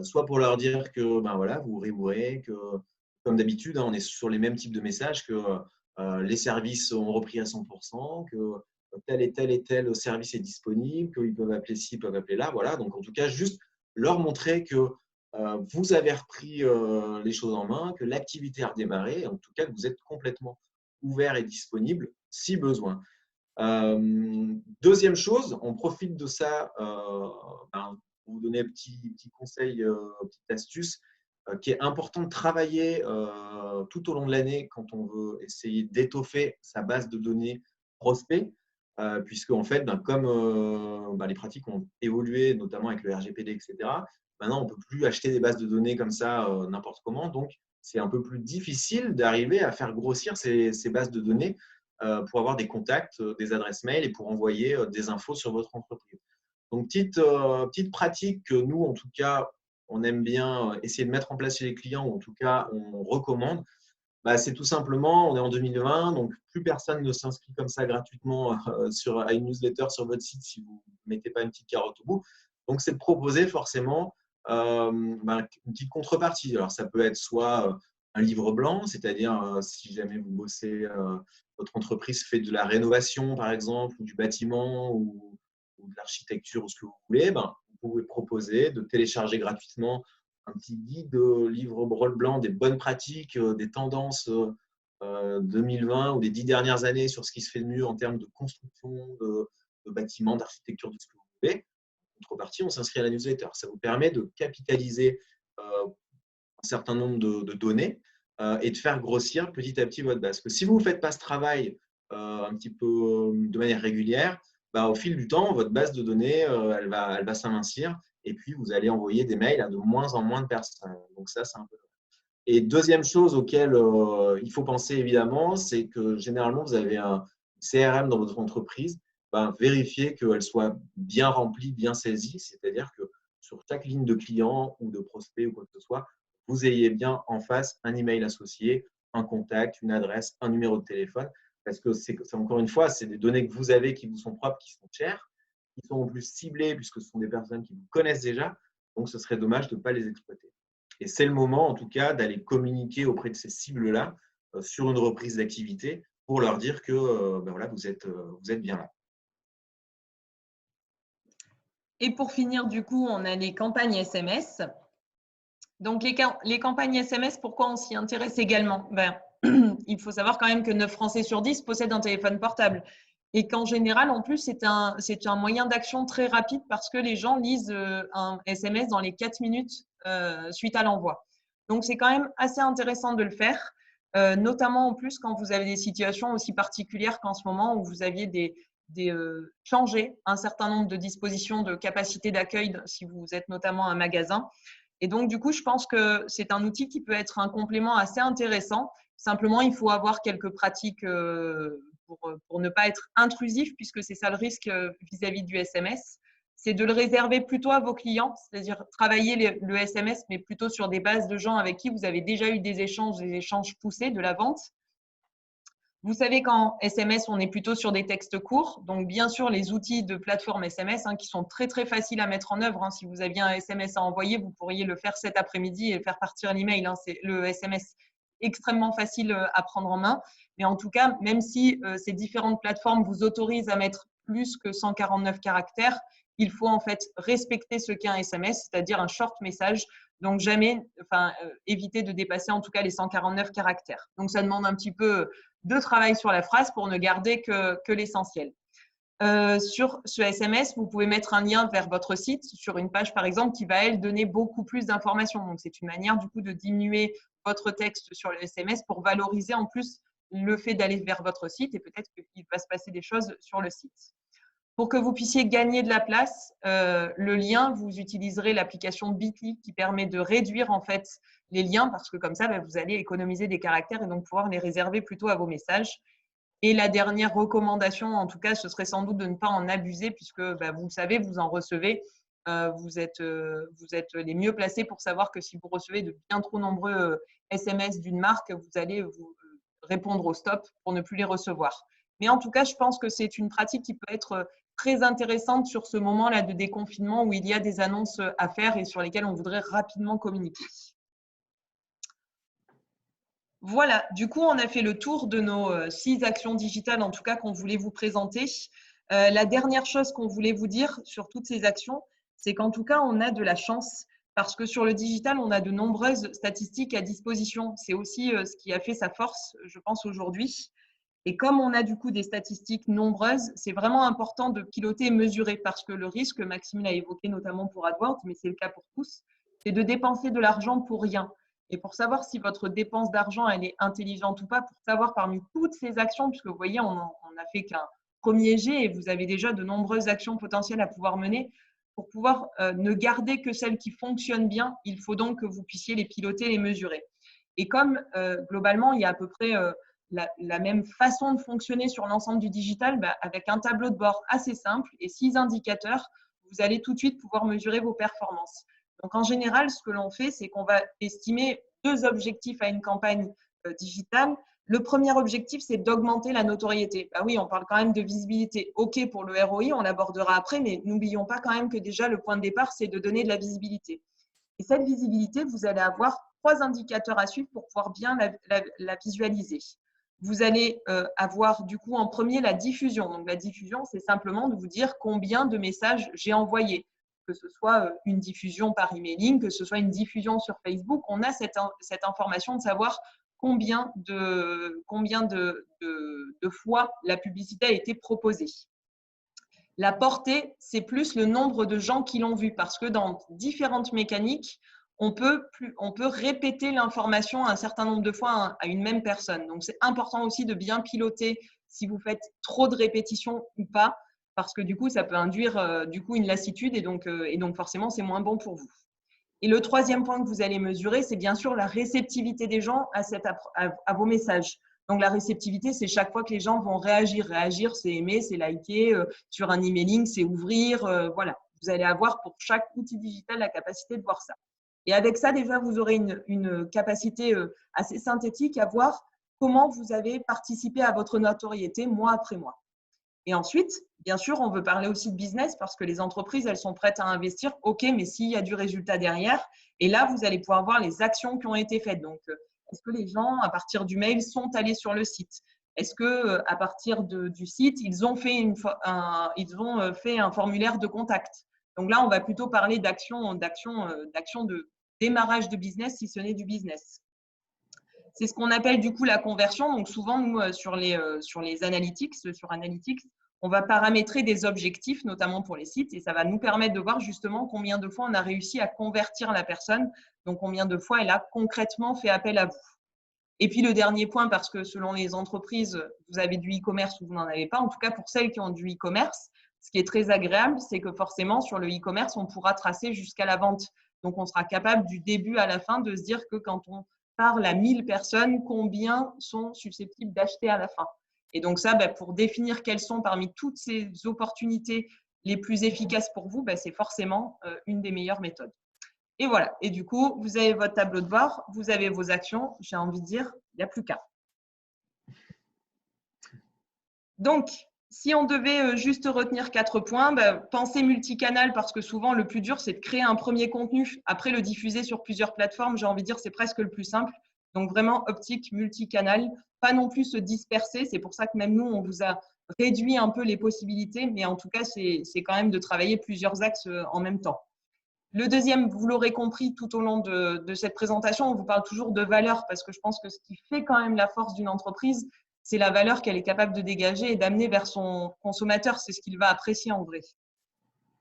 soit pour leur dire que voilà, vous réouvrez, que comme d'habitude, on est sur les mêmes types de messages, que les services ont repris à 100%, que tel et tel service est disponible, qu'ils peuvent appeler ci, ils peuvent appeler là. Voilà. Donc, en tout cas, juste leur montrer que vous avez repris les choses en main, que l'activité a redémarré, en tout cas que vous êtes complètement ouvert et disponible si besoin. Deuxième chose, on profite de ça pour vous donner un petit conseil, petite astuce, qui est important de travailler tout au long de l'année quand on veut essayer d'étoffer sa base de données prospect, puisque en fait, comme les pratiques ont évolué, notamment avec le RGPD, etc., maintenant, on ne peut plus acheter des bases de données comme ça n'importe comment. Donc, c'est un peu plus difficile d'arriver à faire grossir ces bases de données pour avoir des contacts, des adresses mail et pour envoyer des infos sur votre entreprise. Donc, petite pratique que nous, en tout cas, on aime bien essayer de mettre en place chez les clients, ou en tout cas, on recommande, c'est tout simplement, on est en 2020, donc plus personne ne s'inscrit comme ça gratuitement à une newsletter sur votre site si vous ne mettez pas une petite carotte au bout. Donc, c'est de proposer forcément une petite contrepartie. Alors, ça peut être soit un livre blanc, c'est-à-dire si jamais vous bossez, votre entreprise fait de la rénovation, par exemple, ou du bâtiment, ou de l'architecture, ou ce que vous voulez, vous pouvez proposer de télécharger gratuitement un petit guide, livre blanc des bonnes pratiques, des tendances 2020 ou des 10 dernières années sur ce qui se fait de mieux en termes de construction, de bâtiments, d'architecture, de ce que vous voulez. En contrepartie, on s'inscrit à la newsletter. Ça vous permet de capitaliser un certain nombre de données et de faire grossir petit à petit votre base. Parce que si vous ne faites pas ce travail un petit peu de manière régulière, au fil du temps, votre base de données, elle va s'amincir et puis vous allez envoyer des mails à de moins en moins de personnes. Donc ça, c'est un peu… Et deuxième chose auquel il faut penser évidemment, c'est que généralement, vous avez un CRM dans votre entreprise. Vérifiez qu'elle soit bien remplie, bien saisie, c'est-à-dire que sur chaque ligne de client ou de prospect ou quoi que ce soit, vous ayez bien en face un email associé, un contact, une adresse, un numéro de téléphone, parce que c'est encore une fois, c'est des données que vous avez qui vous sont propres, qui sont chères, qui sont en plus ciblées puisque ce sont des personnes qui vous connaissent déjà, donc ce serait dommage de ne pas les exploiter. Et c'est le moment, en tout cas, d'aller communiquer auprès de ces cibles-là sur une reprise d'activité pour leur dire que voilà, vous êtes bien là. Et pour finir, du coup, on a les campagnes SMS. Donc, les campagnes SMS, pourquoi on s'y intéresse également? Il faut savoir quand même que 9 Français sur 10 possèdent un téléphone portable. et qu'en général, en plus, c'est un moyen d'action très rapide parce que les gens lisent un SMS dans les 4 minutes suite à l'envoi. Donc, c'est quand même assez intéressant de le faire, notamment en plus quand vous avez des situations aussi particulières qu'en ce moment où vous aviez changé un certain nombre de dispositions de capacité d'accueil si vous êtes notamment un magasin. Et donc, du coup, je pense que c'est un outil qui peut être un complément assez intéressant. Simplement, il faut avoir quelques pratiques pour ne pas être intrusif, puisque c'est ça le risque vis-à-vis du SMS. C'est de le réserver plutôt à vos clients, c'est-à-dire travailler le SMS, mais plutôt sur des bases de gens avec qui vous avez déjà eu des échanges poussés de la vente. Vous savez qu'en SMS, on est plutôt sur des textes courts. Donc, bien sûr, les outils de plateforme SMS qui sont très, très faciles à mettre en œuvre. Si vous aviez un SMS à envoyer, vous pourriez le faire cet après-midi et faire partir l'email. C'est le SMS extrêmement facile à prendre en main. Mais en tout cas, même si ces différentes plateformes vous autorisent à mettre plus que 149 caractères, il faut en fait respecter ce qu'est un SMS, c'est-à-dire un short message. Donc, jamais, éviter de dépasser en tout cas les 149 caractères. Donc, ça demande un petit peu de travail sur la phrase pour ne garder que l'essentiel. Sur ce SMS, vous pouvez mettre un lien vers votre site sur une page, par exemple, qui va, elle, donner beaucoup plus d'informations. Donc, c'est une manière, du coup, de diminuer votre texte sur le SMS pour valoriser en plus le fait d'aller vers votre site et peut-être qu'il va se passer des choses sur le site. Pour que vous puissiez gagner de la place, le lien, vous utiliserez l'application Bitly qui permet de réduire en fait les liens parce que comme ça, vous allez économiser des caractères et donc pouvoir les réserver plutôt à vos messages. Et la dernière recommandation, en tout cas, ce serait sans doute de ne pas en abuser puisque vous le savez, vous en recevez. Vous êtes les mieux placés pour savoir que si vous recevez de bien trop nombreux SMS d'une marque, vous allez vous répondre au stop pour ne plus les recevoir. Mais en tout cas, je pense que c'est une pratique qui peut être très intéressante sur ce moment-là de déconfinement où il y a des annonces à faire et sur lesquelles on voudrait rapidement communiquer. Voilà, du coup, on a fait le tour de nos 6 actions digitales, en tout cas, qu'on voulait vous présenter. La dernière chose qu'on voulait vous dire sur toutes ces actions, c'est qu'en tout cas, on a de la chance parce que sur le digital, on a de nombreuses statistiques à disposition. C'est aussi ce qui a fait sa force, je pense, aujourd'hui. Et comme on a du coup des statistiques nombreuses, c'est vraiment important de piloter et mesurer parce que le risque, Maxime l'a évoqué notamment pour AdWords, mais c'est le cas pour tous, c'est de dépenser de l'argent pour rien. Et pour savoir si votre dépense d'argent, elle est intelligente ou pas, pour savoir parmi toutes ces actions, puisque vous voyez, on n'a fait qu'un premier jet et vous avez déjà de nombreuses actions potentielles à pouvoir mener, pour pouvoir ne garder que celles qui fonctionnent bien, il faut donc que vous puissiez les piloter et les mesurer. Et comme globalement, il y a à peu près la même façon de fonctionner sur l'ensemble du digital, avec un tableau de bord assez simple et 6 indicateurs, vous allez tout de suite pouvoir mesurer vos performances. Donc, en général, ce que l'on fait, c'est qu'on va estimer 2 objectifs à une campagne digitale. Le premier objectif, c'est d'augmenter la notoriété. Oui, on parle quand même de visibilité. OK pour le ROI, on l'abordera après, mais n'oublions pas quand même que déjà, le point de départ, c'est de donner de la visibilité. Et cette visibilité, vous allez avoir 3 indicateurs à suivre pour pouvoir bien la visualiser. Vous allez avoir du coup en premier la diffusion. Donc, la diffusion, c'est simplement de vous dire combien de messages j'ai envoyés. Que ce soit une diffusion par emailing, que ce soit une diffusion sur Facebook, on a cette information de savoir combien de fois la publicité a été proposée. La portée, c'est plus le nombre de gens qui l'ont vu parce que dans différentes mécaniques, on peut répéter l'information un certain nombre de fois à une même personne. Donc, c'est important aussi de bien piloter si vous faites trop de répétitions ou pas parce que du coup, ça peut induire une lassitude et donc forcément, c'est moins bon pour vous. Et le troisième point que vous allez mesurer, c'est bien sûr la réceptivité des gens à vos messages. Donc, la réceptivité, c'est chaque fois que les gens vont réagir. Réagir, c'est aimer, c'est liker. Sur un emailing, c'est ouvrir. Voilà, vous allez avoir pour chaque outil digital la capacité de voir ça. Et avec ça, déjà, vous aurez une capacité assez synthétique à voir comment vous avez participé à votre notoriété mois après mois. Et ensuite, bien sûr, on veut parler aussi de business parce que les entreprises, elles sont prêtes à investir. OK, mais s'il y a du résultat derrière, et là, vous allez pouvoir voir les actions qui ont été faites. Donc, est-ce que les gens, à partir du mail, sont allés sur le site? Est-ce que à partir du site, ils ont fait un formulaire de contact? Donc là, on va plutôt parler d'action de démarrage de business si ce n'est du business. C'est ce qu'on appelle du coup la conversion. Donc souvent, nous, sur les analytics, On va paramétrer des objectifs, notamment pour les sites, et ça va nous permettre de voir justement combien de fois on a réussi à convertir la personne, donc combien de fois elle a concrètement fait appel à vous. Et puis le dernier point, parce que selon les entreprises, vous avez du e-commerce ou vous n'en avez pas, en tout cas pour celles qui ont du e-commerce, ce qui est très agréable, c'est que forcément sur le e-commerce, on pourra tracer jusqu'à la vente. Donc on sera capable du début à la fin de se dire que quand on parle à 1000 personnes, combien sont susceptibles d'acheter à la fin. Et donc ça, pour définir quelles sont parmi toutes ces opportunités les plus efficaces pour vous, c'est forcément une des meilleures méthodes. Et voilà. Et du coup, vous avez votre tableau de bord, vous avez vos actions. J'ai envie de dire, il n'y a plus qu'à. Donc, si on devait juste retenir 4 points, pensez multicanal parce que souvent, le plus dur, c'est de créer un premier contenu. Après, le diffuser sur plusieurs plateformes, j'ai envie de dire, c'est presque le plus simple. Donc, vraiment, optique, multicanal. Pas non plus se disperser. C'est pour ça que même nous, on vous a réduit un peu les possibilités. Mais en tout cas, c'est quand même de travailler plusieurs axes en même temps. Le deuxième, vous l'aurez compris tout au long de cette présentation, on vous parle toujours de valeur parce que je pense que ce qui fait quand même la force d'une entreprise, c'est la valeur qu'elle est capable de dégager et d'amener vers son consommateur. C'est ce qu'il va apprécier en vrai.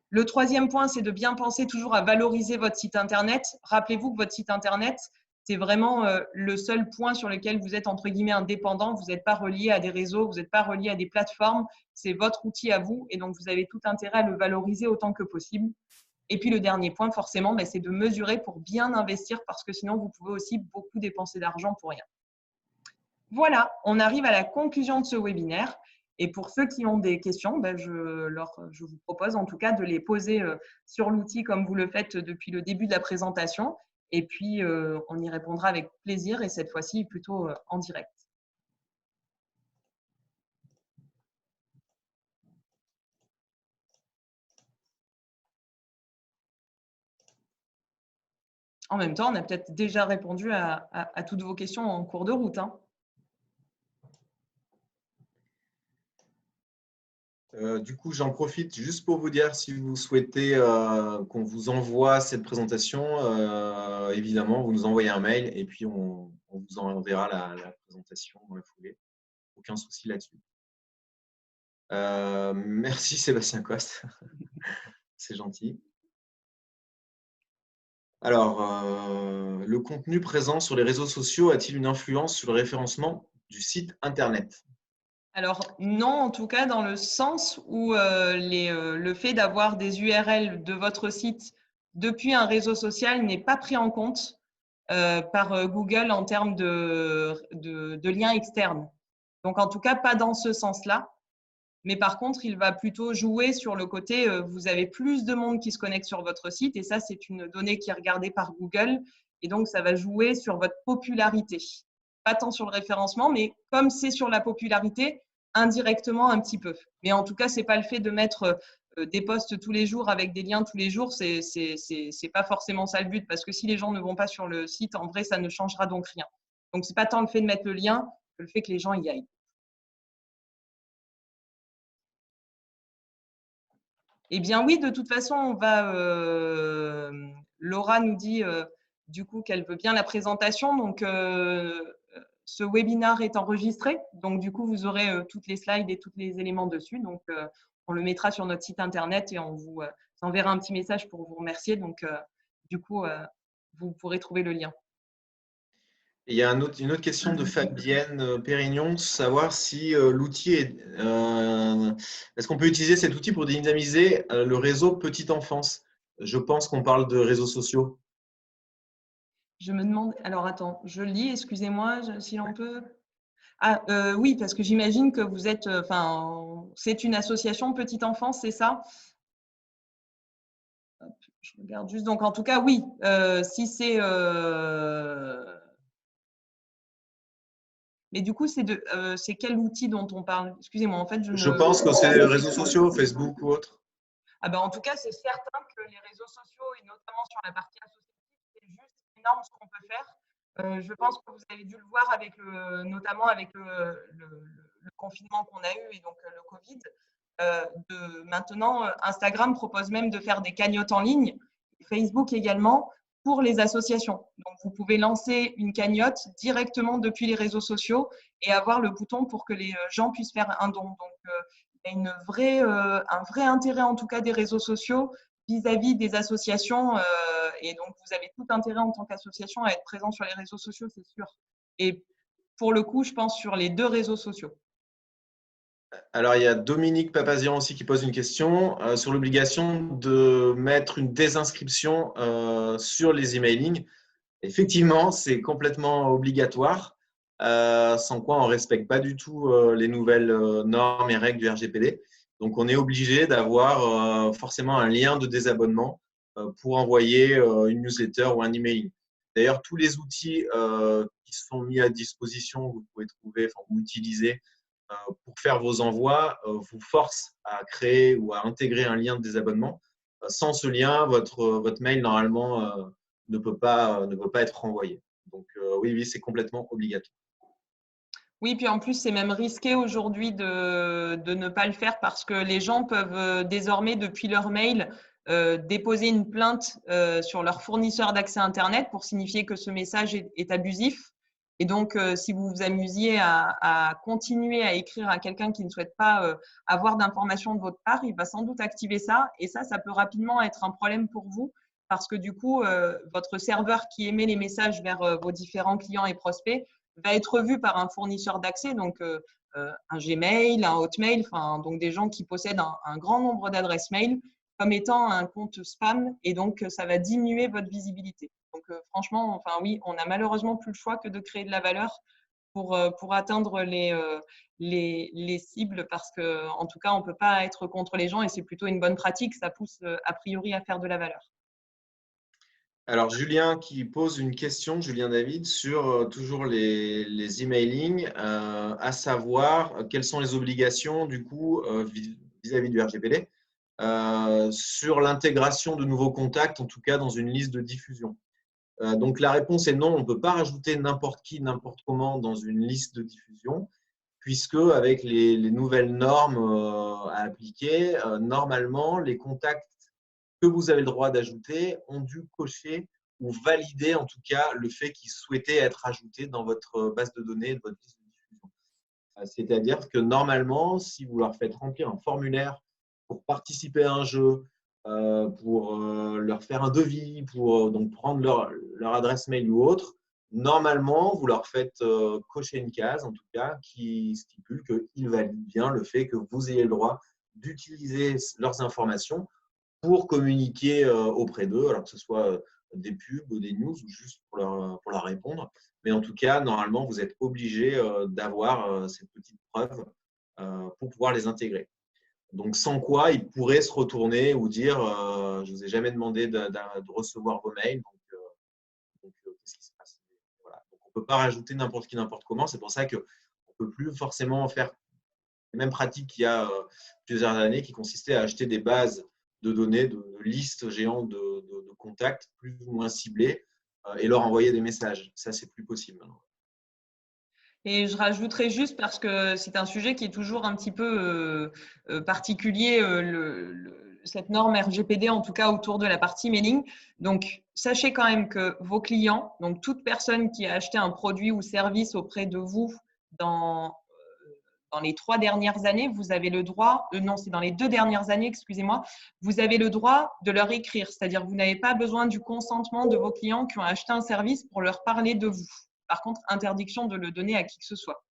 Le troisième point, c'est de bien penser toujours à valoriser votre site Internet. Rappelez-vous que votre site Internet, c'est vraiment le seul point sur lequel vous êtes entre guillemets indépendant. Vous n'êtes pas relié à des réseaux, vous n'êtes pas relié à des plateformes. C'est votre outil à vous et donc vous avez tout intérêt à le valoriser autant que possible. Et puis, le dernier point, forcément, c'est de mesurer pour bien investir parce que sinon, vous pouvez aussi beaucoup dépenser d'argent pour rien. Voilà, on arrive à la conclusion de ce webinaire. Et pour ceux qui ont des questions, je vous propose en tout cas de les poser sur l'outil comme vous le faites depuis le début de la présentation. Et puis, on y répondra avec plaisir et cette fois-ci plutôt en direct. En même temps, on a peut-être déjà répondu à toutes vos questions en cours de route. Du coup, j'en profite juste pour vous dire si vous souhaitez qu'on vous envoie cette présentation, évidemment, vous nous envoyez un mail et puis on vous enverra la présentation dans la foulée. Aucun souci là-dessus. Merci Sébastien Coste, c'est gentil. Alors, le contenu présent sur les réseaux sociaux a-t-il une influence sur le référencement du site Internet? Alors non, en tout cas dans le sens où le fait d'avoir des URL de votre site depuis un réseau social n'est pas pris en compte par Google en termes de liens externes. Donc en tout cas, pas dans ce sens-là. Mais par contre, il va plutôt jouer sur le côté, vous avez plus de monde qui se connecte sur votre site et ça, c'est une donnée qui est regardée par Google et donc ça va jouer sur votre popularité. Pas tant sur le référencement, mais comme c'est sur la popularité, indirectement un petit peu. Mais en tout cas, ce n'est pas le fait de mettre des posts tous les jours avec des liens tous les jours, c'est pas forcément ça le but parce que si les gens ne vont pas sur le site, en vrai, ça ne changera donc rien. Donc, ce n'est pas tant le fait de mettre le lien que le fait que les gens y aillent. Eh bien oui, de toute façon, Laura nous dit du coup qu'elle veut bien la présentation. Donc, ce webinaire est enregistré. Donc, du coup, vous aurez toutes les slides et tous les éléments dessus. Donc, on le mettra sur notre site internet et on vous enverra un petit message pour vous remercier. Donc, du coup, vous pourrez trouver le lien. Et il y a une autre question de Fabienne Pérignon, savoir si l'outil est… est-ce qu'on peut utiliser cet outil pour dynamiser le réseau petite enfance? Je pense qu'on parle de réseaux sociaux. Je me demande… Alors, attends, je lis, excusez-moi, si l'on peut… Ah, oui, parce que j'imagine que vous êtes… c'est une association petite enfance, c'est ça? Hop, je regarde juste. Donc, en tout cas, oui, si c'est… Mais du coup, c'est quel outil dont on parle? Excusez-moi, en fait, Je pense que c'est les réseaux sociaux, Facebook ou autre. Ah ben, en tout cas, c'est certain que les réseaux sociaux, et notamment sur la partie associative, c'est juste énorme ce qu'on peut faire. Je pense que vous avez dû le voir avec notamment avec le confinement qu'on a eu et donc le Covid. Maintenant, Instagram propose même de faire des cagnottes en ligne, Facebook également, pour les associations. Donc, vous pouvez lancer une cagnotte directement depuis les réseaux sociaux et avoir le bouton pour que les gens puissent faire un don. Donc, il y a un vrai intérêt en tout cas des réseaux sociaux vis-à-vis des associations. Et donc, vous avez tout intérêt en tant qu'association à être présent sur les réseaux sociaux, c'est sûr. Et pour le coup, je pense sur les 2 réseaux sociaux. Alors, il y a Dominique Papazian aussi qui pose une question sur l'obligation de mettre une désinscription sur les emailing. Effectivement, c'est complètement obligatoire, sans quoi on ne respecte pas du tout les nouvelles normes et règles du RGPD. Donc, on est obligé d'avoir forcément un lien de désabonnement pour envoyer une newsletter ou un emailing. D'ailleurs, tous les outils qui sont mis à disposition, vous pouvez trouver, enfin, vous utilisez pour faire vos envois, vous forcent à créer ou à intégrer un lien de désabonnement. Sans ce lien, votre mail, normalement, ne peut pas être renvoyé. Donc, oui, oui, c'est complètement obligatoire. Oui, puis en plus, c'est même risqué aujourd'hui de ne pas le faire parce que les gens peuvent désormais, depuis leur mail, déposer une plainte sur leur fournisseur d'accès Internet pour signifier que ce message est abusif. Et donc, si vous vous amusiez à continuer à écrire à quelqu'un qui ne souhaite pas avoir d'informations de votre part, il va sans doute activer ça. Et ça peut rapidement être un problème pour vous parce que du coup, votre serveur qui émet les messages vers vos différents clients et prospects va être vu par un fournisseur d'accès, donc un Gmail, un Hotmail, enfin, donc des gens qui possèdent un grand nombre d'adresses mail comme étant un compte spam, et donc ça va diminuer votre visibilité. Donc franchement, enfin oui, on n'a malheureusement plus le choix que de créer de la valeur pour atteindre les cibles, parce que en tout cas, on ne peut pas être contre les gens et c'est plutôt une bonne pratique, ça pousse a priori à faire de la valeur. Alors, Julien qui pose une question, Julien David, sur toujours les emailing, à savoir quelles sont les obligations du coup vis-à-vis du RGPD sur l'intégration de nouveaux contacts, en tout cas dans une liste de diffusion. Donc, la réponse est non, on ne peut pas rajouter n'importe qui, n'importe comment dans une liste de diffusion, puisque avec les nouvelles normes à appliquer, normalement, les contacts que vous avez le droit d'ajouter ont dû cocher ou valider en tout cas le fait qu'ils souhaitaient être ajoutés dans votre base de données de votre liste de diffusion. C'est-à-dire que normalement, si vous leur faites remplir un formulaire pour participer à un jeu, pour leur faire un devis, pour donc prendre leur adresse mail ou autre, normalement, vous leur faites cocher une case, en tout cas, qui stipule qu'ils valident bien le fait que vous ayez le droit d'utiliser leurs informations pour communiquer auprès d'eux, alors que ce soit des pubs, des news ou juste pour leur répondre. Mais en tout cas, normalement, vous êtes obligé d'avoir cette petite preuve pour pouvoir les intégrer. Donc, sans quoi, ils pourraient se retourner ou dire je ne vous ai jamais demandé de recevoir vos mails, donc qu'est-ce qui se passe? Voilà. Donc, on ne peut pas rajouter n'importe qui, n'importe comment. C'est pour ça qu'on ne peut plus forcément faire les mêmes pratiques qu'il y a plusieurs années qui consistaient à acheter des bases de données, de listes géantes de contacts plus ou moins ciblés et leur envoyer des messages. Ça, c'est plus possible maintenant. Et je rajouterais juste, parce que c'est un sujet qui est toujours un petit peu particulier, cette norme RGPD, en tout cas autour de la partie mailing. Donc, sachez quand même que vos clients, donc toute personne qui a acheté un produit ou service auprès de vous dans les 3 dernières années, vous avez le droit, non, c'est dans les 2 dernières années, excusez-moi, vous avez le droit de leur écrire. C'est-à-dire que vous n'avez pas besoin du consentement de vos clients qui ont acheté un service pour leur parler de vous. Par contre, interdiction de le donner à qui que ce soit.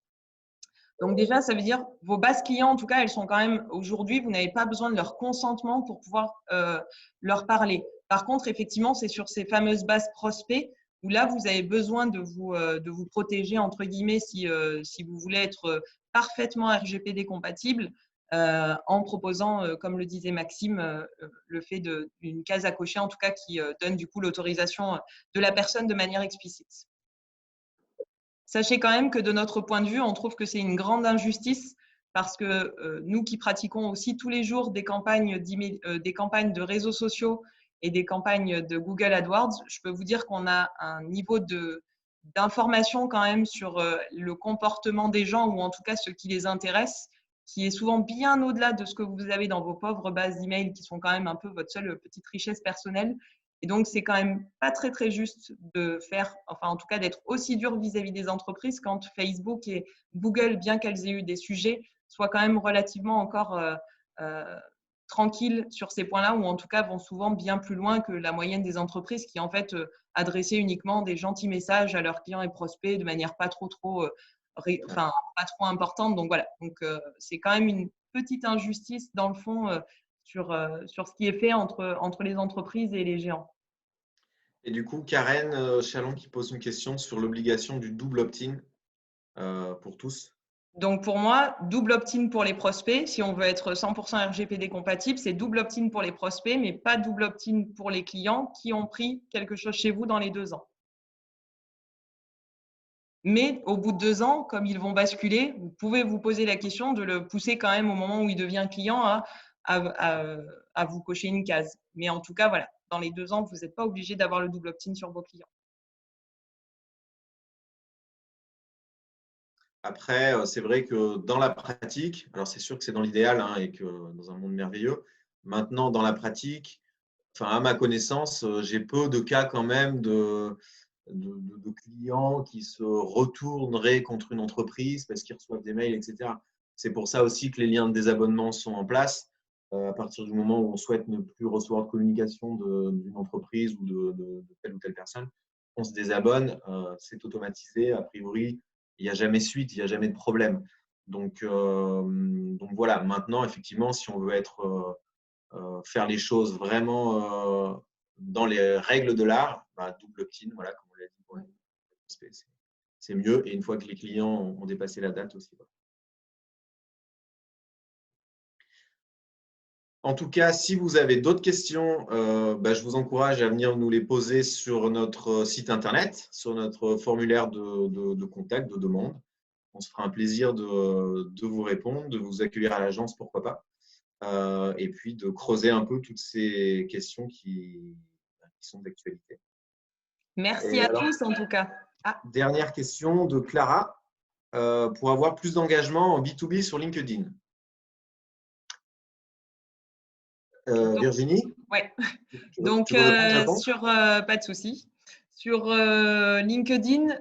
Donc déjà, ça veut dire vos bases clients, en tout cas, elles sont quand même aujourd'hui, vous n'avez pas besoin de leur consentement pour pouvoir leur parler. Par contre, effectivement, c'est sur ces fameuses bases prospects où là, vous avez besoin de vous protéger, entre guillemets, si vous voulez être parfaitement RGPD compatible, en proposant, comme le disait Maxime, le fait d'une case à cocher, en tout cas, qui donne du coup l'autorisation de la personne de manière explicite. Sachez quand même que de notre point de vue, on trouve que c'est une grande injustice parce que nous qui pratiquons aussi tous les jours des campagnes de réseaux sociaux et des campagnes de Google AdWords, je peux vous dire qu'on a un niveau d'information quand même sur le comportement des gens, ou en tout cas ce qui les intéresse, qui est souvent bien au-delà de ce que vous avez dans vos pauvres bases d'email qui sont quand même un peu votre seule petite richesse personnelle. Et donc, c'est quand même pas très, très juste de faire, enfin, en tout cas, d'être aussi dur vis-à-vis des entreprises quand Facebook et Google, bien qu'elles aient eu des sujets, soient quand même relativement encore tranquilles sur ces points-là, ou en tout cas vont souvent bien plus loin que la moyenne des entreprises qui en fait adressaient uniquement des gentils messages à leurs clients et prospects de manière pas trop importante. Donc voilà, donc c'est quand même une petite injustice dans le fond sur ce qui est fait entre les entreprises et les géants. Et du coup, Karen Chalon qui pose une question sur l'obligation du double opt-in pour tous. Donc pour moi, double opt-in pour les prospects. Si on veut être 100% RGPD compatible, c'est double opt-in pour les prospects, mais pas double opt-in pour les clients qui ont pris quelque chose chez vous dans les 2 ans. Mais au bout de 2 ans, comme ils vont basculer, vous pouvez vous poser la question de le pousser quand même au moment où il devient client à vous cocher une case. Mais en tout cas, voilà, dans les 2 ans, vous n'êtes pas obligé d'avoir le double opt-in sur vos clients. Après, c'est vrai que dans la pratique, alors c'est sûr que c'est dans l'idéal et que dans un monde merveilleux, maintenant dans la pratique, enfin, à ma connaissance, j'ai peu de cas quand même de clients qui se retourneraient contre une entreprise parce qu'ils reçoivent des mails, etc. C'est pour ça aussi que les liens de désabonnement sont en place. À partir du moment où on souhaite ne plus recevoir de communication d'une entreprise ou de telle ou telle personne, on se désabonne, c'est automatisé. A priori, il n'y a jamais suite, il n'y a jamais de problème. Donc voilà, maintenant, effectivement, si on veut faire les choses vraiment dans les règles de l'art, double opt-in, voilà, comme on l'a dit pour les prospects, c'est mieux. Et une fois que les clients ont dépassé la date aussi. En tout cas, si vous avez d'autres questions, je vous encourage à venir nous les poser sur notre site internet, sur notre formulaire de contact, de demande. On se fera un plaisir de vous répondre, de vous accueillir à l'agence, pourquoi pas, et puis de creuser un peu toutes ces questions qui sont d'actualité. Merci à tous en tout cas. Dernière question de Clara. Pour avoir plus d'engagement en B2B sur LinkedIn. Virginie? Oui. Donc, pas de souci. Sur LinkedIn,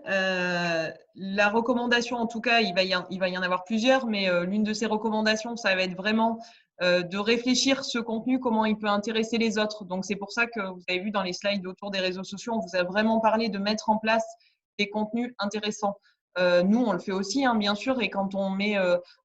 la recommandation, en tout cas, il va y en avoir plusieurs, mais l'une de ces recommandations, ça va être vraiment de réfléchir ce contenu, comment il peut intéresser les autres. Donc, c'est pour ça que vous avez vu dans les slides autour des réseaux sociaux, on vous a vraiment parlé de mettre en place des contenus intéressants. Nous, on le fait aussi, bien sûr, et quand on met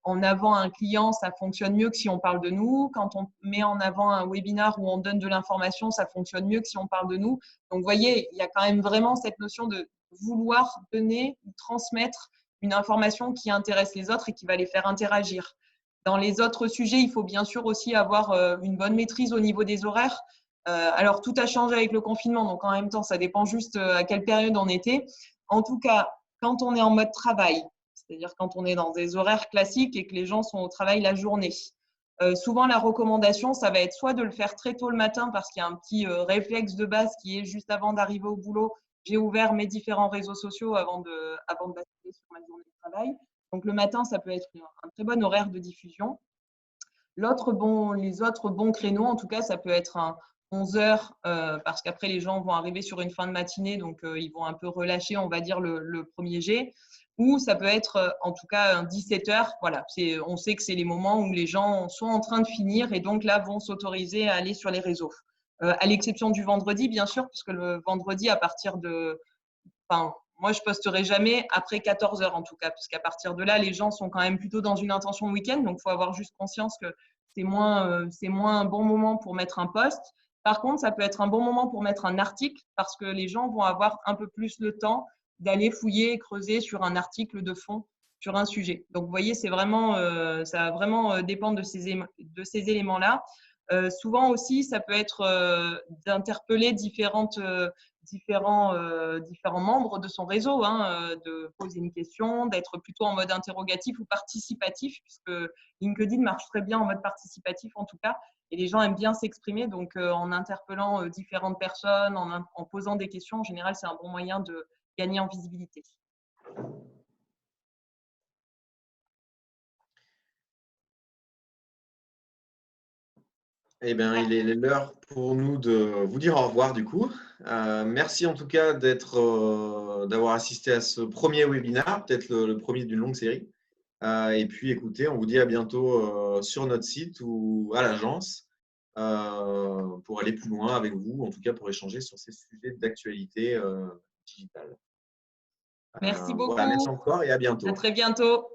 en avant un client, ça fonctionne mieux que si on parle de nous. Quand on met en avant un webinar où on donne de l'information, ça fonctionne mieux que si on parle de nous. Donc, vous voyez, il y a quand même vraiment cette notion de vouloir donner ou transmettre une information qui intéresse les autres et qui va les faire interagir. Dans les autres sujets, il faut bien sûr aussi avoir une bonne maîtrise au niveau des horaires. Alors, tout a changé avec le confinement, donc en même temps, ça dépend juste à quelle période on était. En tout cas, quand on est en mode travail, c'est-à-dire quand on est dans des horaires classiques et que les gens sont au travail la journée, souvent la recommandation, ça va être soit de le faire très tôt le matin parce qu'il y a un petit réflexe de base qui est juste avant d'arriver au boulot, j'ai ouvert mes différents réseaux sociaux avant de basculer sur ma journée de travail. Donc le matin, ça peut être un très bon horaire de diffusion. Les autres bons créneaux, en tout cas, ça peut être un 11 heures parce qu'après les gens vont arriver sur une fin de matinée, donc ils vont un peu relâcher, on va dire, le premier jet. Ou ça peut être en tout cas un 17 heures. Voilà, on sait que c'est les moments où les gens sont en train de finir et donc là vont s'autoriser à aller sur les réseaux. À l'exception du vendredi, bien sûr, puisque le vendredi, à partir de… Enfin, moi, je posterai jamais après 14 heures en tout cas, puisqu'à partir de là, les gens sont quand même plutôt dans une intention week-end. Donc, il faut avoir juste conscience que c'est moins un bon moment pour mettre un post. Par contre, ça peut être un bon moment pour mettre un article parce que les gens vont avoir un peu plus le temps d'aller fouiller et creuser sur un article de fond sur un sujet. Donc, vous voyez, ça va vraiment dépendre de ces éléments-là. Souvent aussi, ça peut être d'interpeller différents membres de son réseau, de poser une question, d'être plutôt en mode interrogatif ou participatif, puisque LinkedIn marche très bien en mode participatif en tout cas, et les gens aiment bien s'exprimer. Donc, en interpellant différentes personnes, en posant des questions, en général, c'est un bon moyen de gagner en visibilité. Eh bien, il est l'heure pour nous de vous dire au revoir du coup. Merci en tout cas d'avoir assisté à ce premier webinaire, peut-être le premier d'une longue série. Et puis, écoutez, on vous dit à bientôt sur notre site ou à l'agence pour aller plus loin avec vous, en tout cas pour échanger sur ces sujets d'actualité digitale. Merci Voilà, merci beaucoup. encore et à À bientôt. très bientôt.